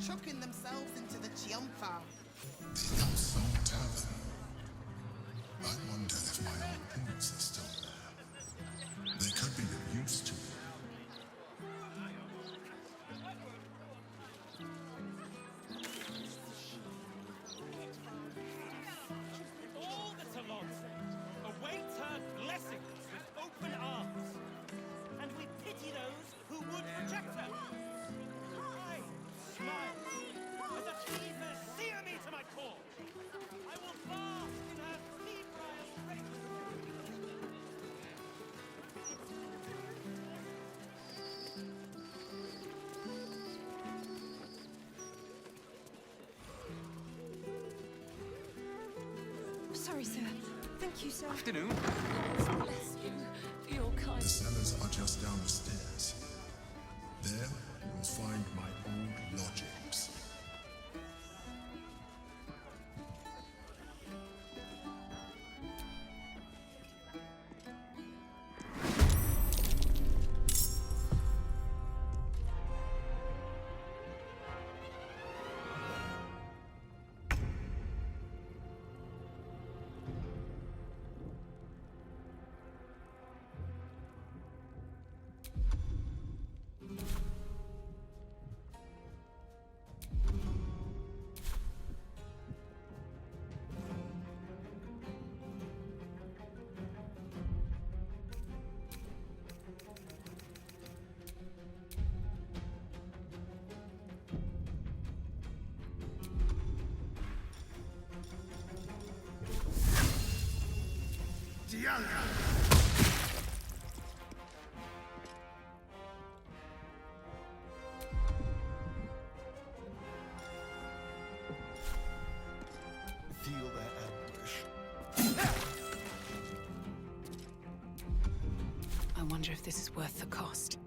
Chucking themselves into the Chiampa. The Unsung Tavern. I wonder if my old boots are still there. They could be of use to me. All the Talons await her blessings with open arms, and we pity those who would reject her. I smile as a fever sear me to my core. I will bask in her febrile grace. Sorry, sir. Thank you, sir. Afternoon. Bless you for your The kindness. cellars are just down the stairs. There, you will find my old lodgings. Feel their anguish. I wonder if this is worth the cost.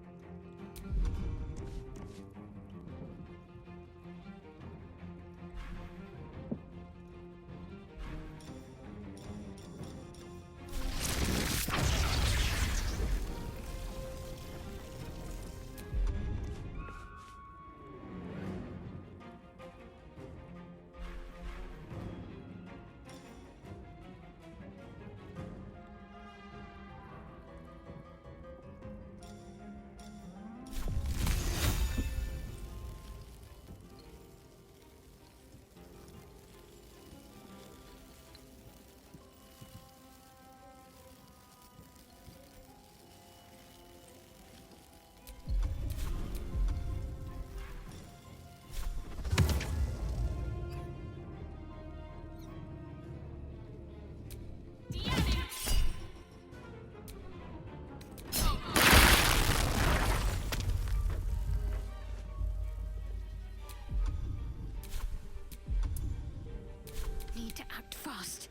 Need to act fast.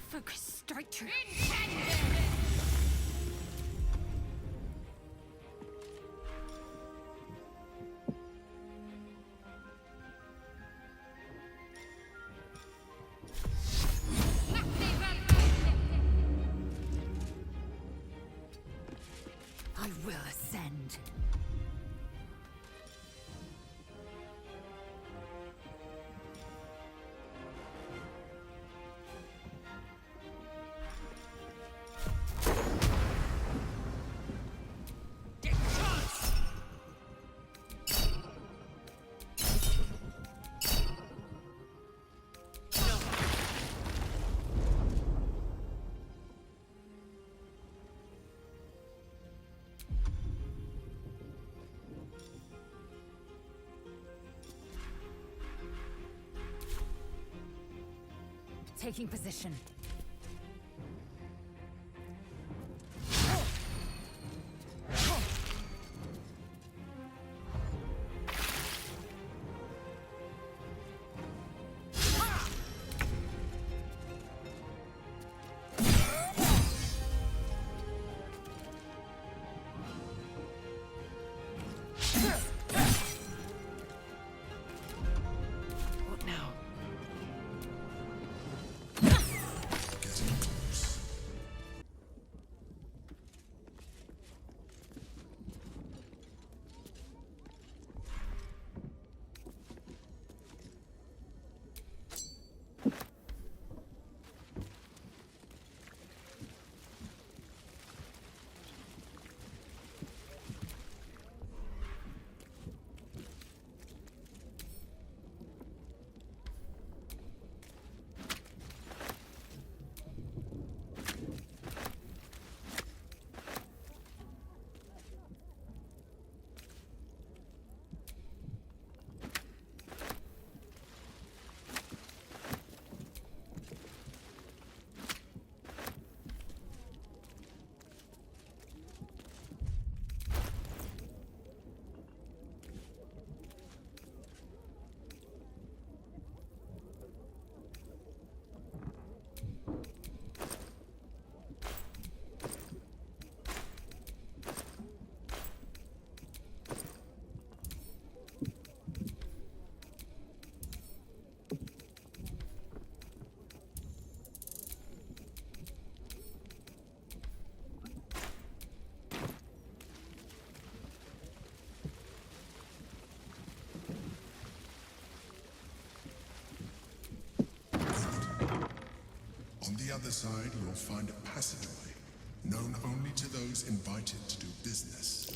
Focus straight through. I will ascend. Taking position. What now? On the other side, you'll find a passageway. known only to those invited to do business.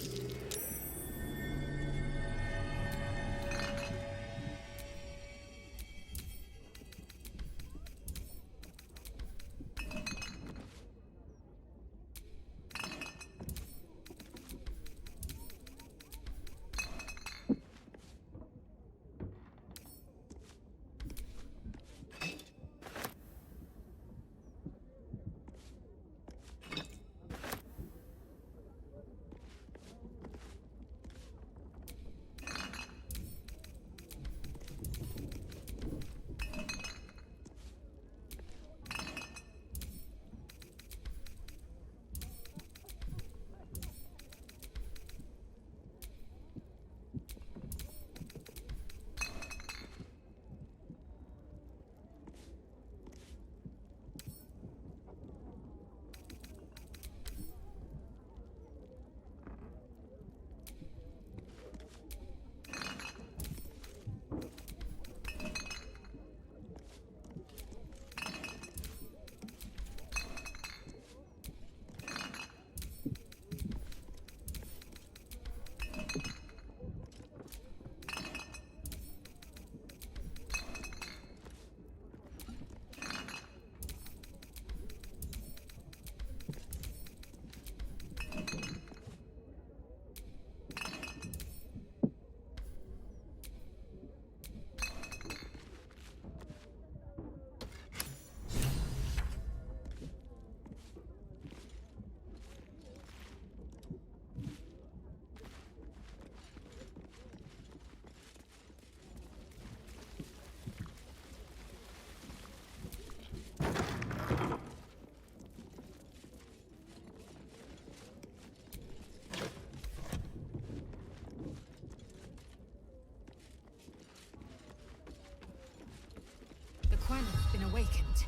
The Quan has been awakened.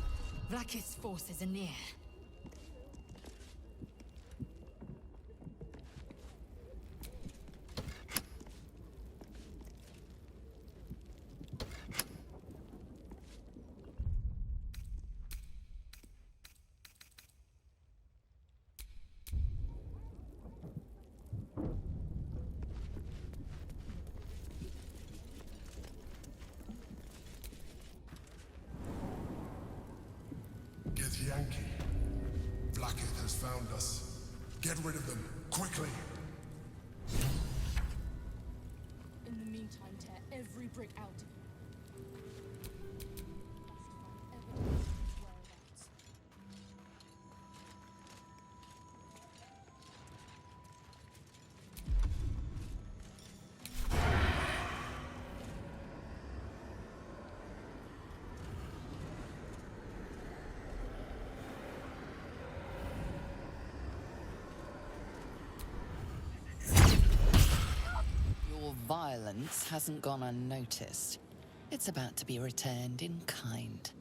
Vlaakith's forces are near. Yankee. Vlaakith has found us. Get rid of them, quickly! In the meantime, tear every brick out of you. Violence hasn't gone unnoticed. It's about to be returned in kind.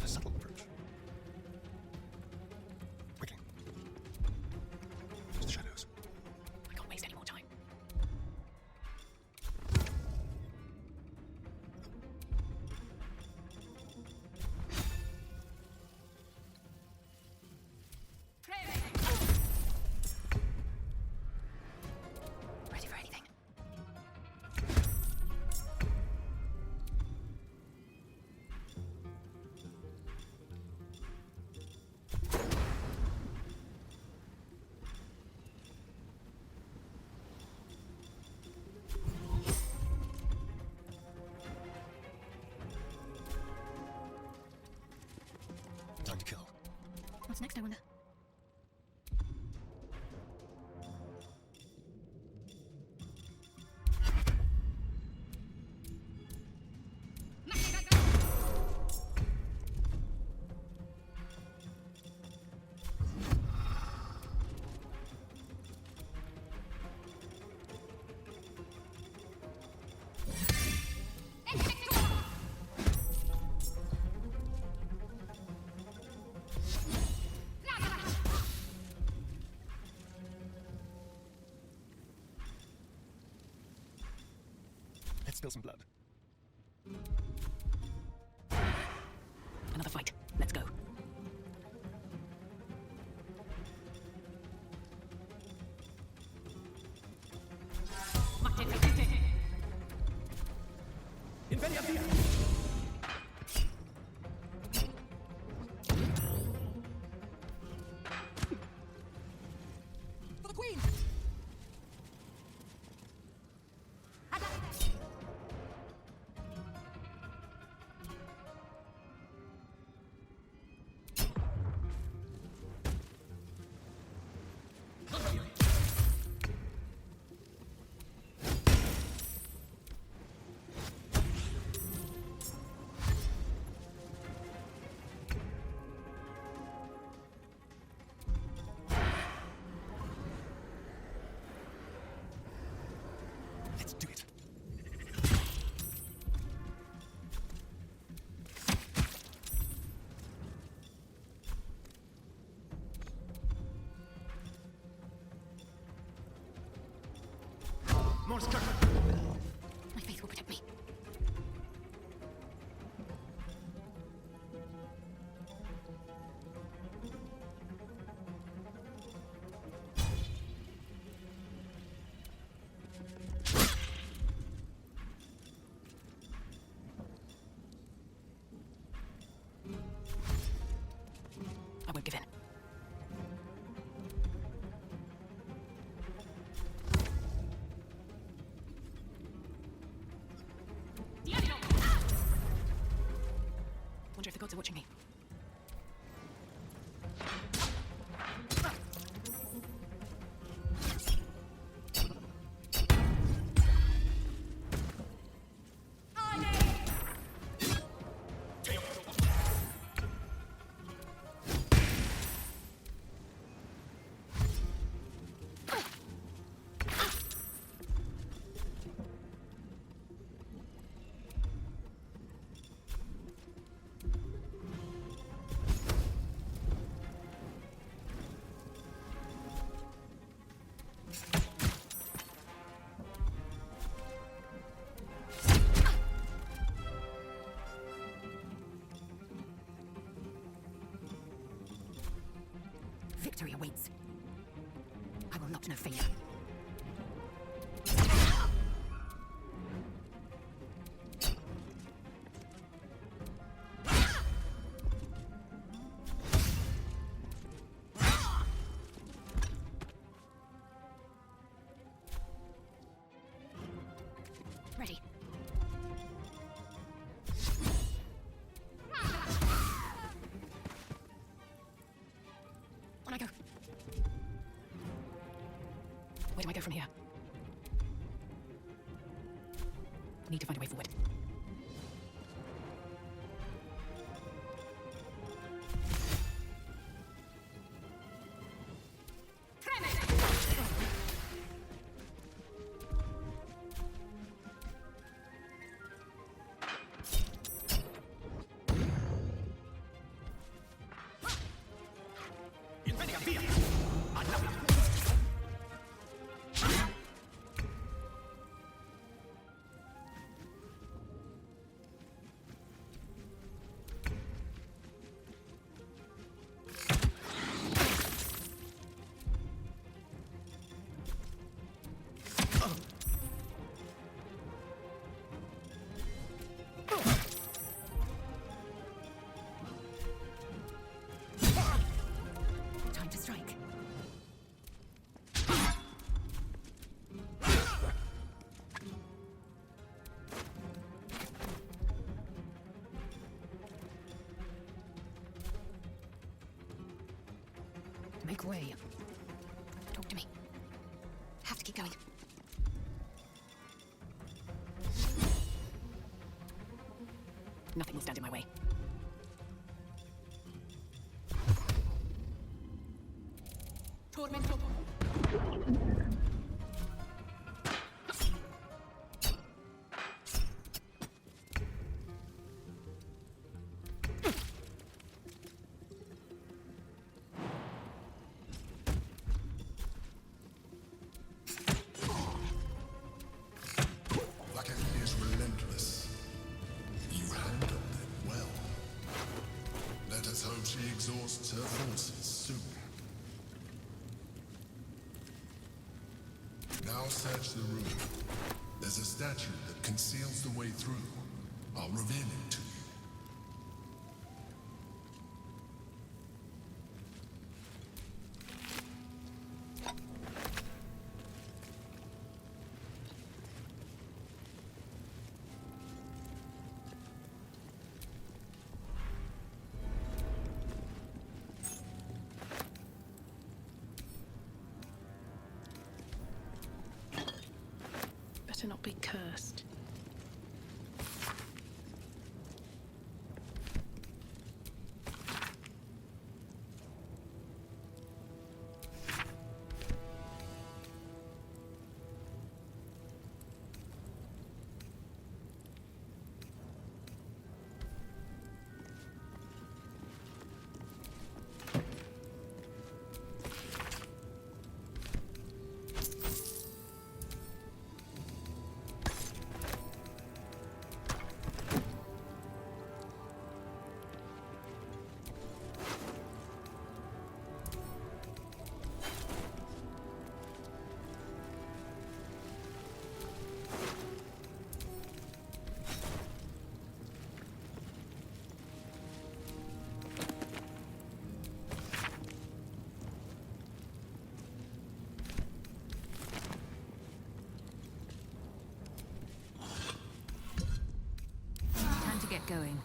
A subtle approach. Quickly. Use the shadows. I can't waste any more time. Ready for anything? Time to kill. What's next, I wonder? spill some blood. Another fight. Let's go. For the Queen! Let's do it. More structure. My faith will protect me. I won't give in. Wonder if the gods are watching me. Victory awaits. I will not know failure. Ready. On I go. Where do I go from here? Need to find a way forward. Time to strike. Make way. Talk to me. Have to keep going. Nothing will stand in my way. Tormentor. Like an Israel Let's hope she exhausts her forces soon. Now search the room. There's a statue that conceals the way through. I'll reveal it to you. Better not be cursed. Time to get going.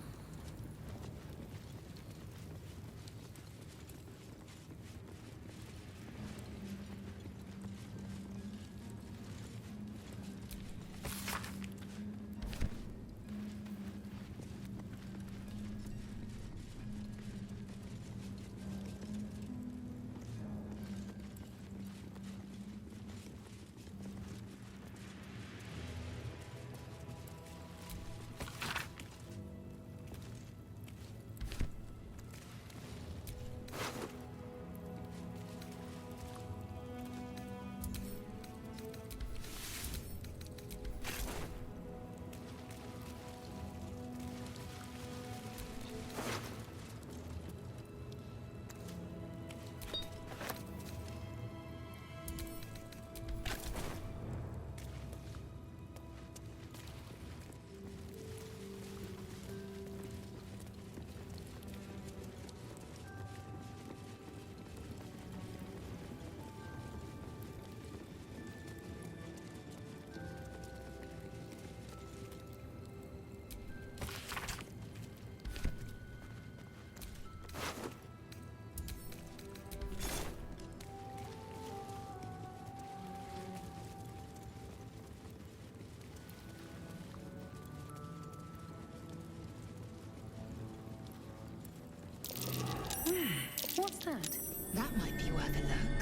What's that? That might be worth a look.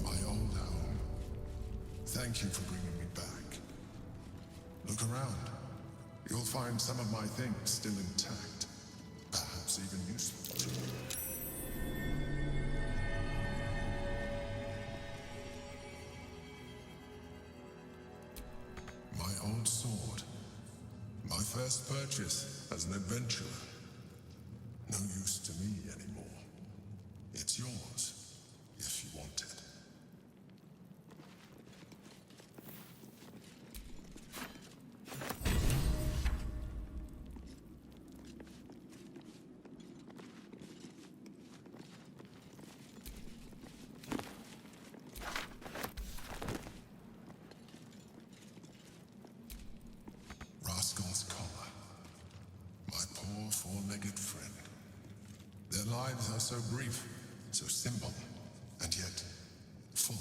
My old home. Thank you for bringing me back. Look around. You'll find some of my things still intact. Perhaps even useful to you. My old sword. My first purchase as an adventurer. No use to me anymore. It's yours, if you want it. Rascal's collar. My poor four-legged friend. Their lives are so brief, so simple, and yet full.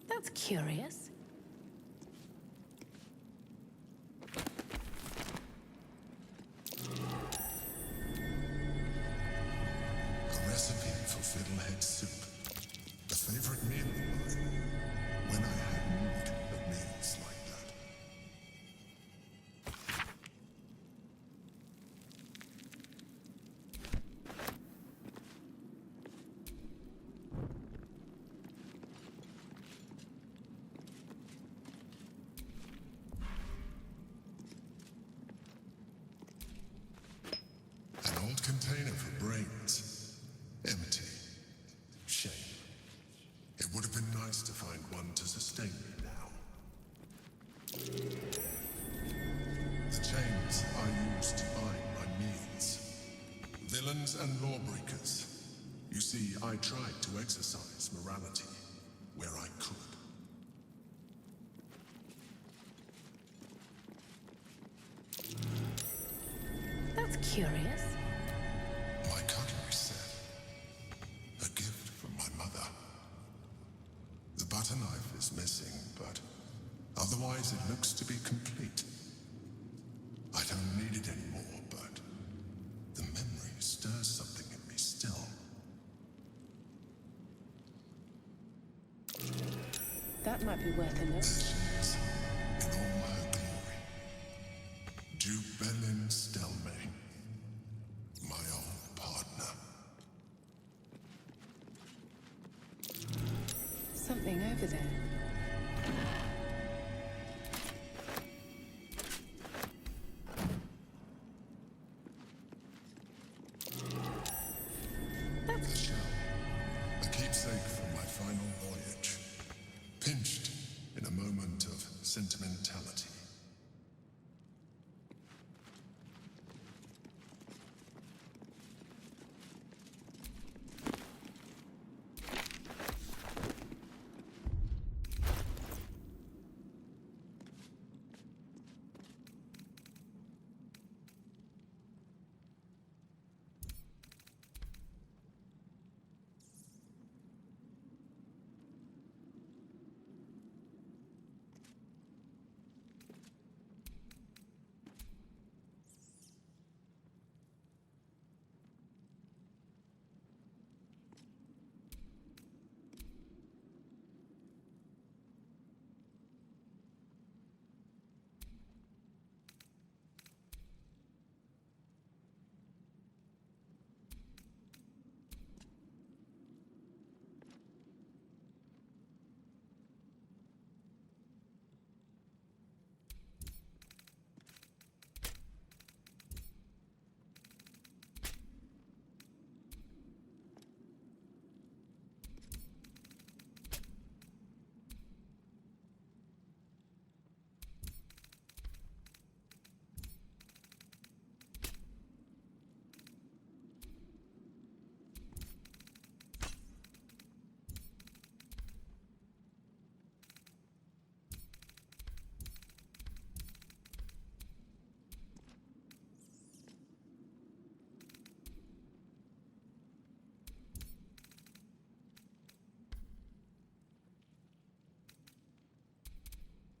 That's curious. A recipe for fiddlehead soup. A favorite meal of mine. When I had need of meals like that. Legends and lawbreakers. You see, I tried to exercise morality where I could. That's curious. My cutlery set. A gift from my mother. The butter knife is missing, but otherwise it looks to be complete. I don't need it anymore, but the memory stirs something in me still. That might be worth a look. In all her glory. Jubelin Stelmane. My old partner. Something over there. The shell. A keepsake from my final voyage. Pinched in a moment of sentimentality.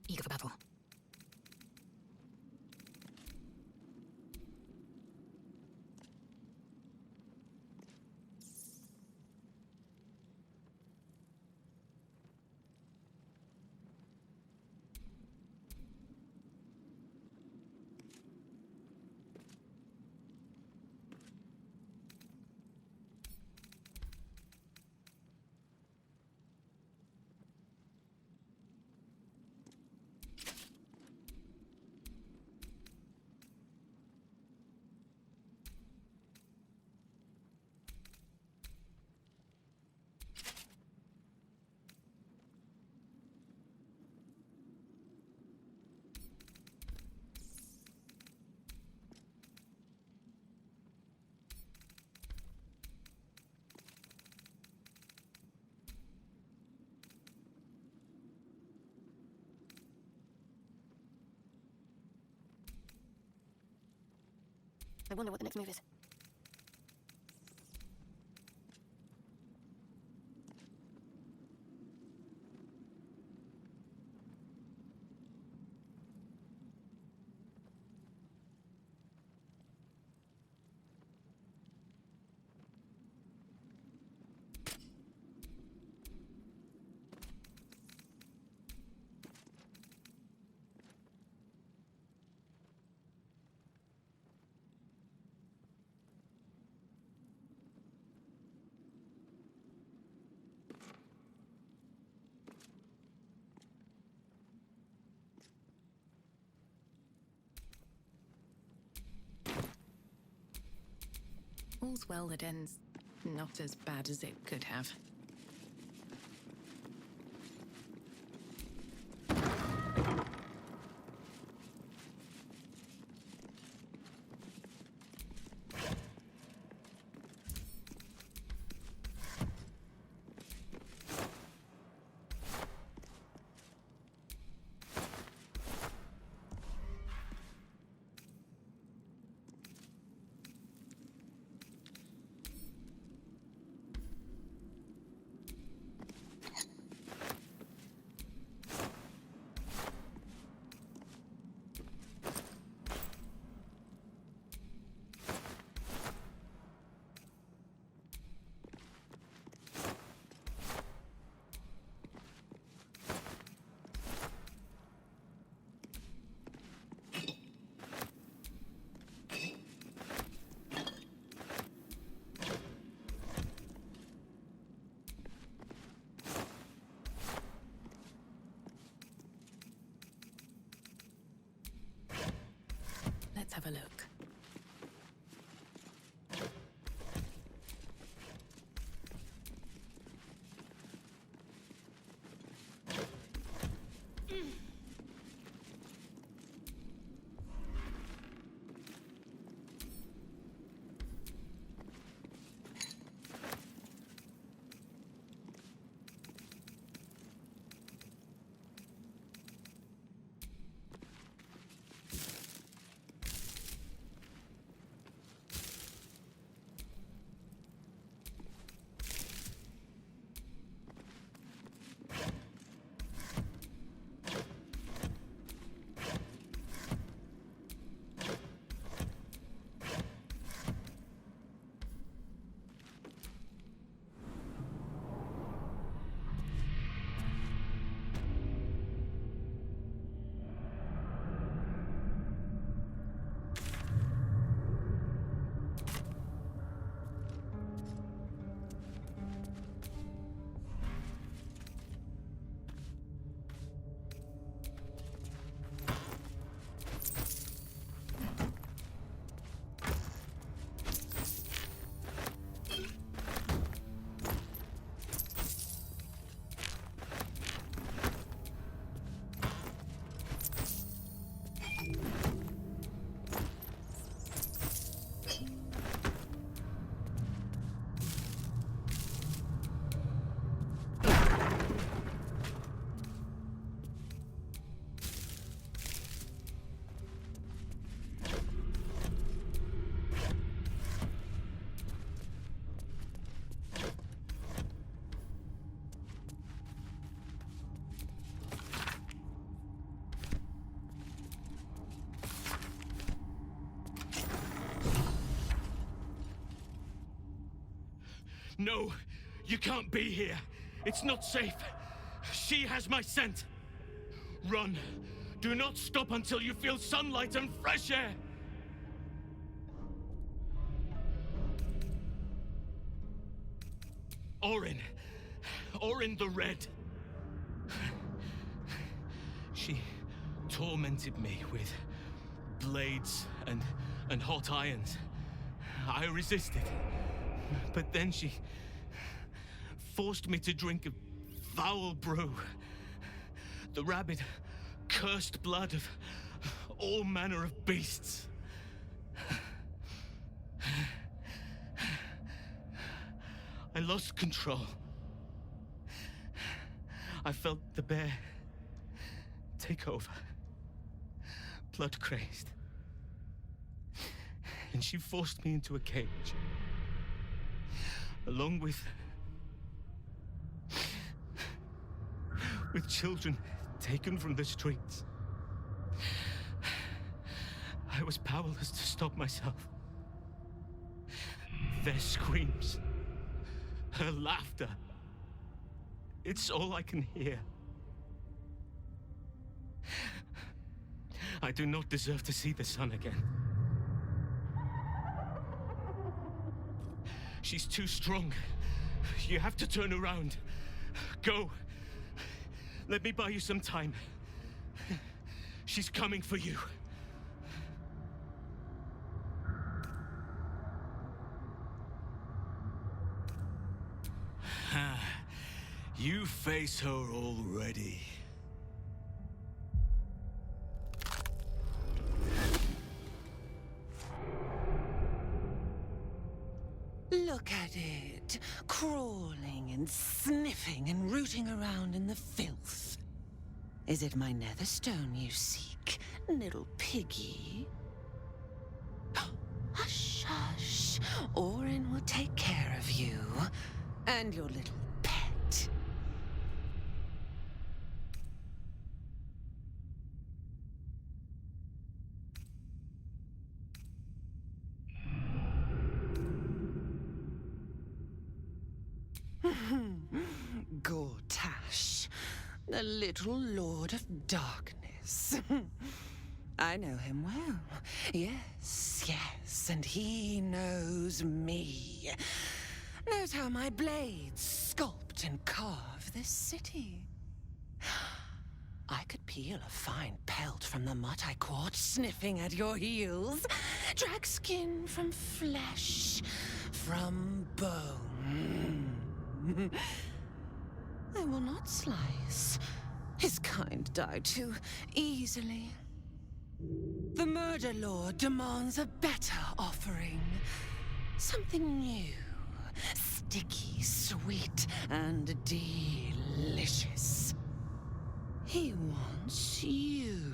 Eager for battle. I wonder what the next move is. All's well that ends not as bad as it could have. Let's have a look. No, you can't be here. It's not safe. She has my scent. Run. Do not stop until you feel sunlight and fresh air. Orin the Red. She tormented me with blades and hot irons. I resisted. But then she forced me to drink a foul brew. The rabid, cursed blood of all manner of beasts. I lost control. I felt the bear take over, blood crazed. And she forced me into a cage. Along with children taken from the streets. I was powerless to stop myself. Their screams, her laughter, it's all I can hear. I do not deserve to see the sun again. She's too strong. You have to turn around. Go. Let me buy you some time. She's coming for you. You face her already. Look at it, crawling and sniffing and rooting around in the filth. Is it my netherstone you seek, little piggy? Hush, hush. Orin will take care of you and your little pet. Gortash, the little Lord of Darkness. I know him well. Yes, yes, and he knows me. Knows how my blades sculpt and carve this city. I could peel a fine pelt from the mutt I caught sniffing at your heels. Drag skin from flesh, from bone. I will not slice. His kind die too easily. The Murder Lord demands a better offering. Something new, sticky, sweet, and delicious. He wants you.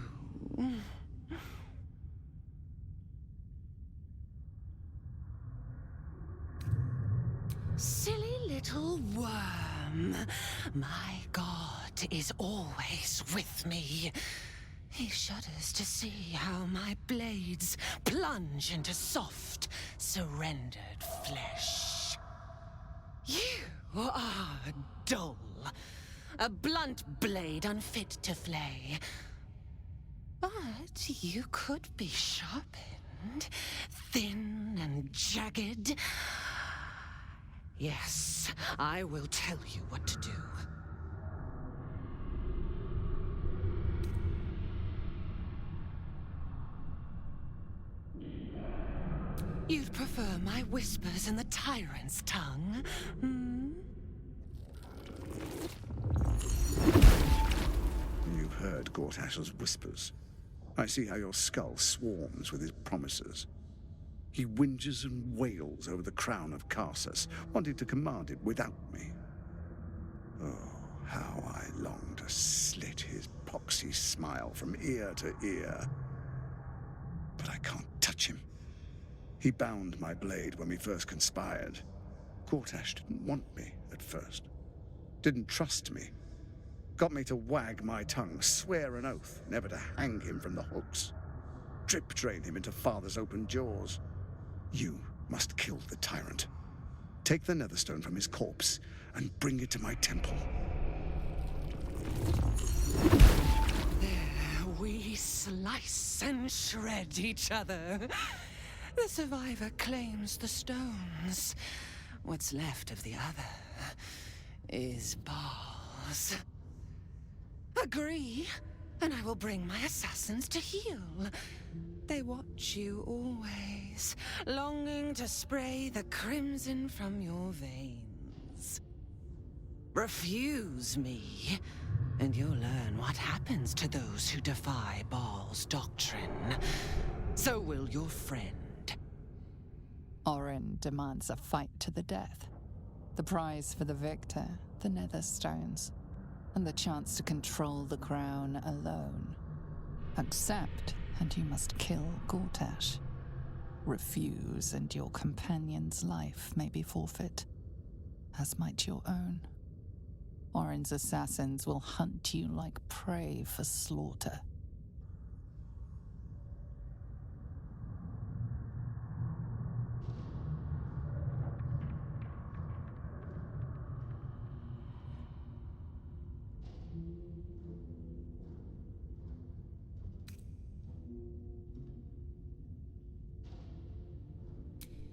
Silly little worm. My God is always with me. He shudders to see how my blades plunge into soft, surrendered flesh. You are dull. A blunt blade unfit to flay. But you could be sharpened, thin and jagged. Yes, I will tell you what to do. You'd prefer my whispers in the tyrant's tongue, hmm? You've heard Gortash's whispers. I see how your skull swarms with his promises. He whinges and wails over the crown of Karsus, wanting to command it without me. Oh, how I long to slit his poxy smile from ear to ear. But I can't touch him. He bound my blade when we first conspired. Gortash didn't want me at first. Didn't trust me. Got me to wag my tongue, swear an oath never to hang him from the hooks. Drip drain him into father's open jaws. You must kill the tyrant. Take the netherstone from his corpse and bring it to my temple. There we slice and shred each other. The survivor claims the stones. What's left of the other is bars. Agree, and I will bring my assassins to heal. They watch you always, longing to spray the crimson from your veins. Refuse me, and you'll learn what happens to those who defy Baal's doctrine. So will your friend. Orin demands a fight to the death. The prize for the victor, the Netherstones, and the chance to control the crown alone. Accept, and you must kill Gortash. Refuse, and your companion's life may be forfeit, as might your own. Orin's assassins will hunt you like prey for slaughter.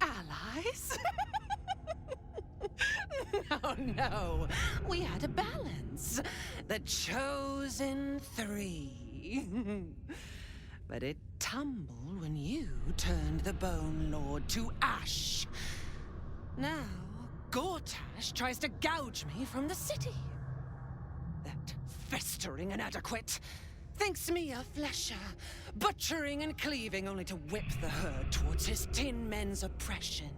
Allies? No. We had a balance. The chosen three. But it tumbled when you turned the Bone Lord to ash. Now, Gortash tries to gouge me from the city. That festering inadequate thinks me a flesher, butchering and cleaving only to whip the herd towards his tin men's oppression.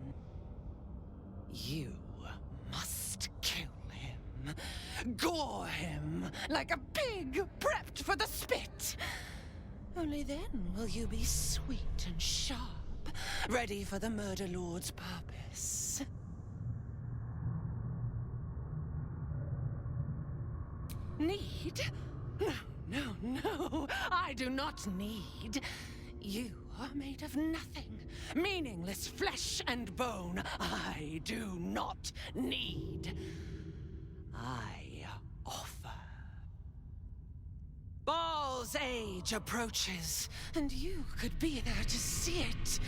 You must kill him. Gore him like a pig prepped for the spit. Only then will you be sweet and sharp, ready for the Murder Lord's purpose. Need? No, I do not need. You are made of nothing. Meaningless flesh and bone. I do not need. I offer. Baal's age approaches, and you could be there to see it.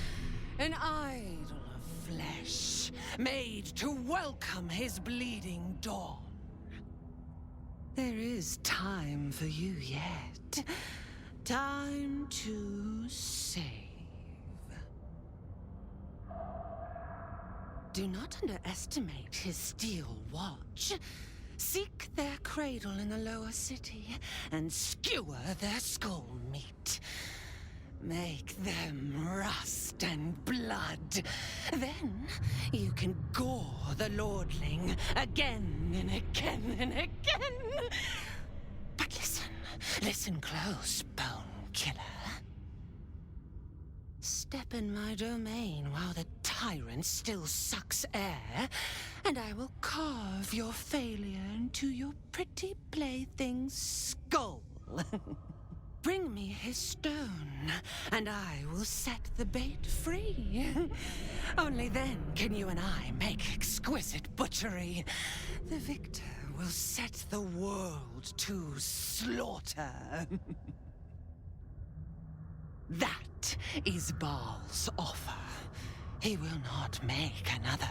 An idol of flesh, made to welcome his bleeding dawn. There is time for you yet. Time to save. Do not underestimate his steel watch. Seek their cradle in the lower city and skewer their skull meat. Make them rust and blood. Then you can gore the lordling again and again and again. But listen close, bone killer. Step in my domain while the tyrant still sucks air, and I will carve your failure into your pretty plaything's skull. Bring me his stone, and I will set the bait free. Only then can you and I make exquisite butchery. The victor will set the world to slaughter. That is Baal's offer. He will not make another.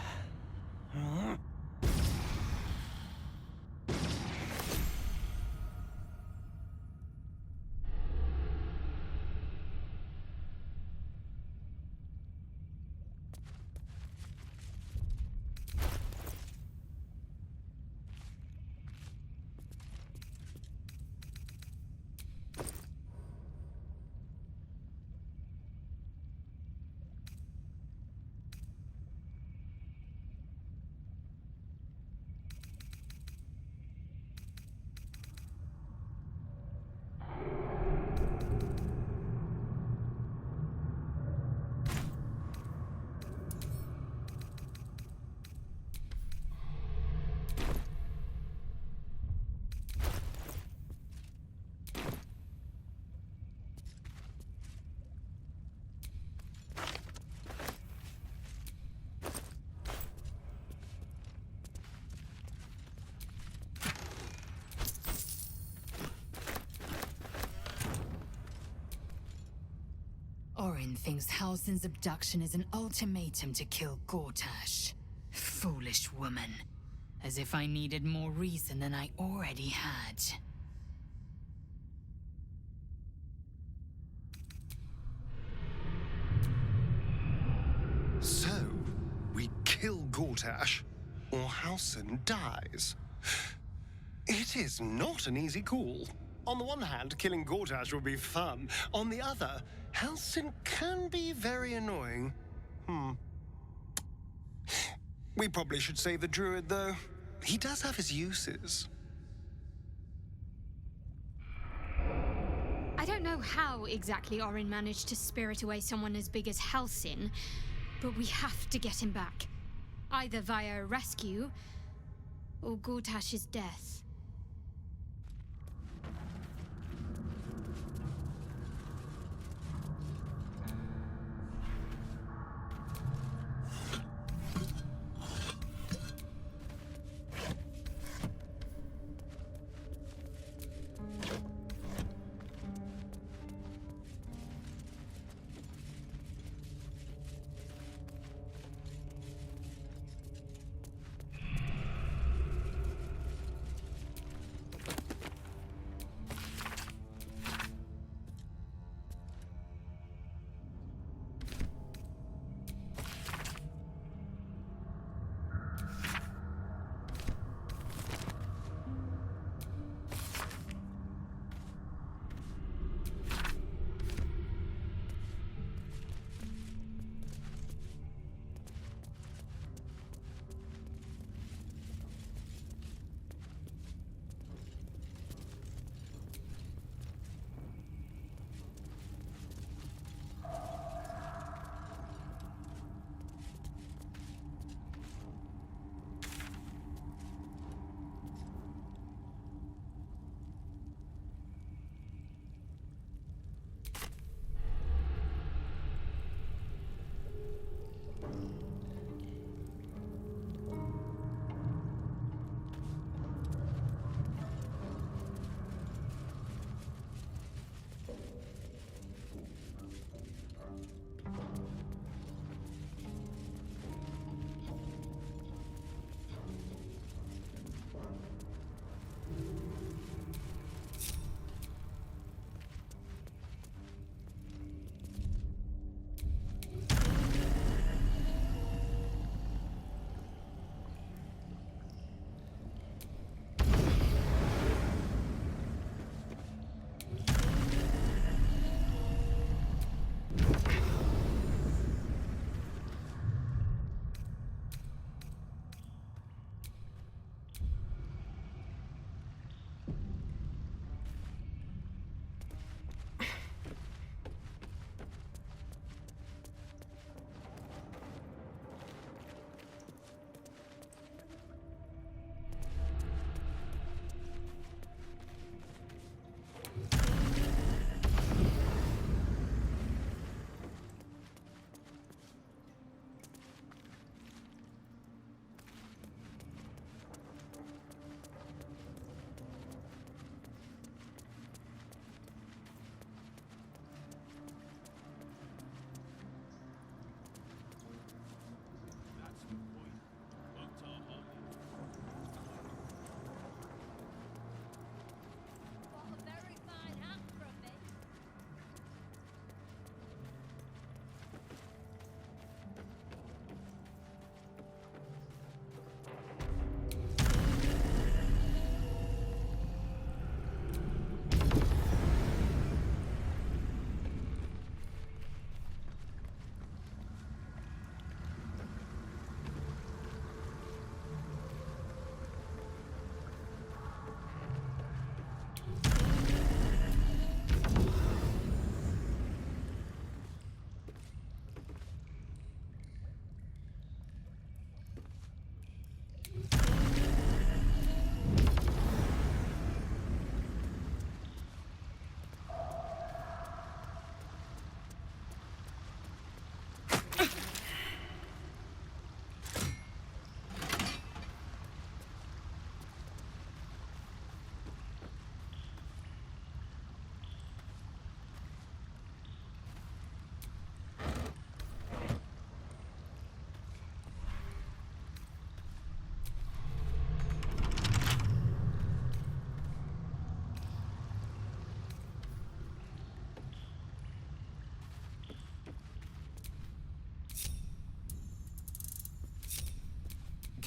Orin thinks Halsin's abduction is an ultimatum to kill Gortash. Foolish woman. As if I needed more reason than I already had. So, we kill Gortash, or Halsin dies. It is not an easy call. On the one hand, killing Gortash will be fun. On the other, Halsin can be very annoying. We probably should save the druid, though. He does have his uses. I don't know how exactly Orin managed to spirit away someone as big as Halsin, but we have to get him back. Either via a rescue, or Gortash's death.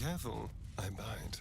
careful, I bite.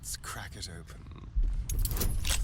Let's crack it open.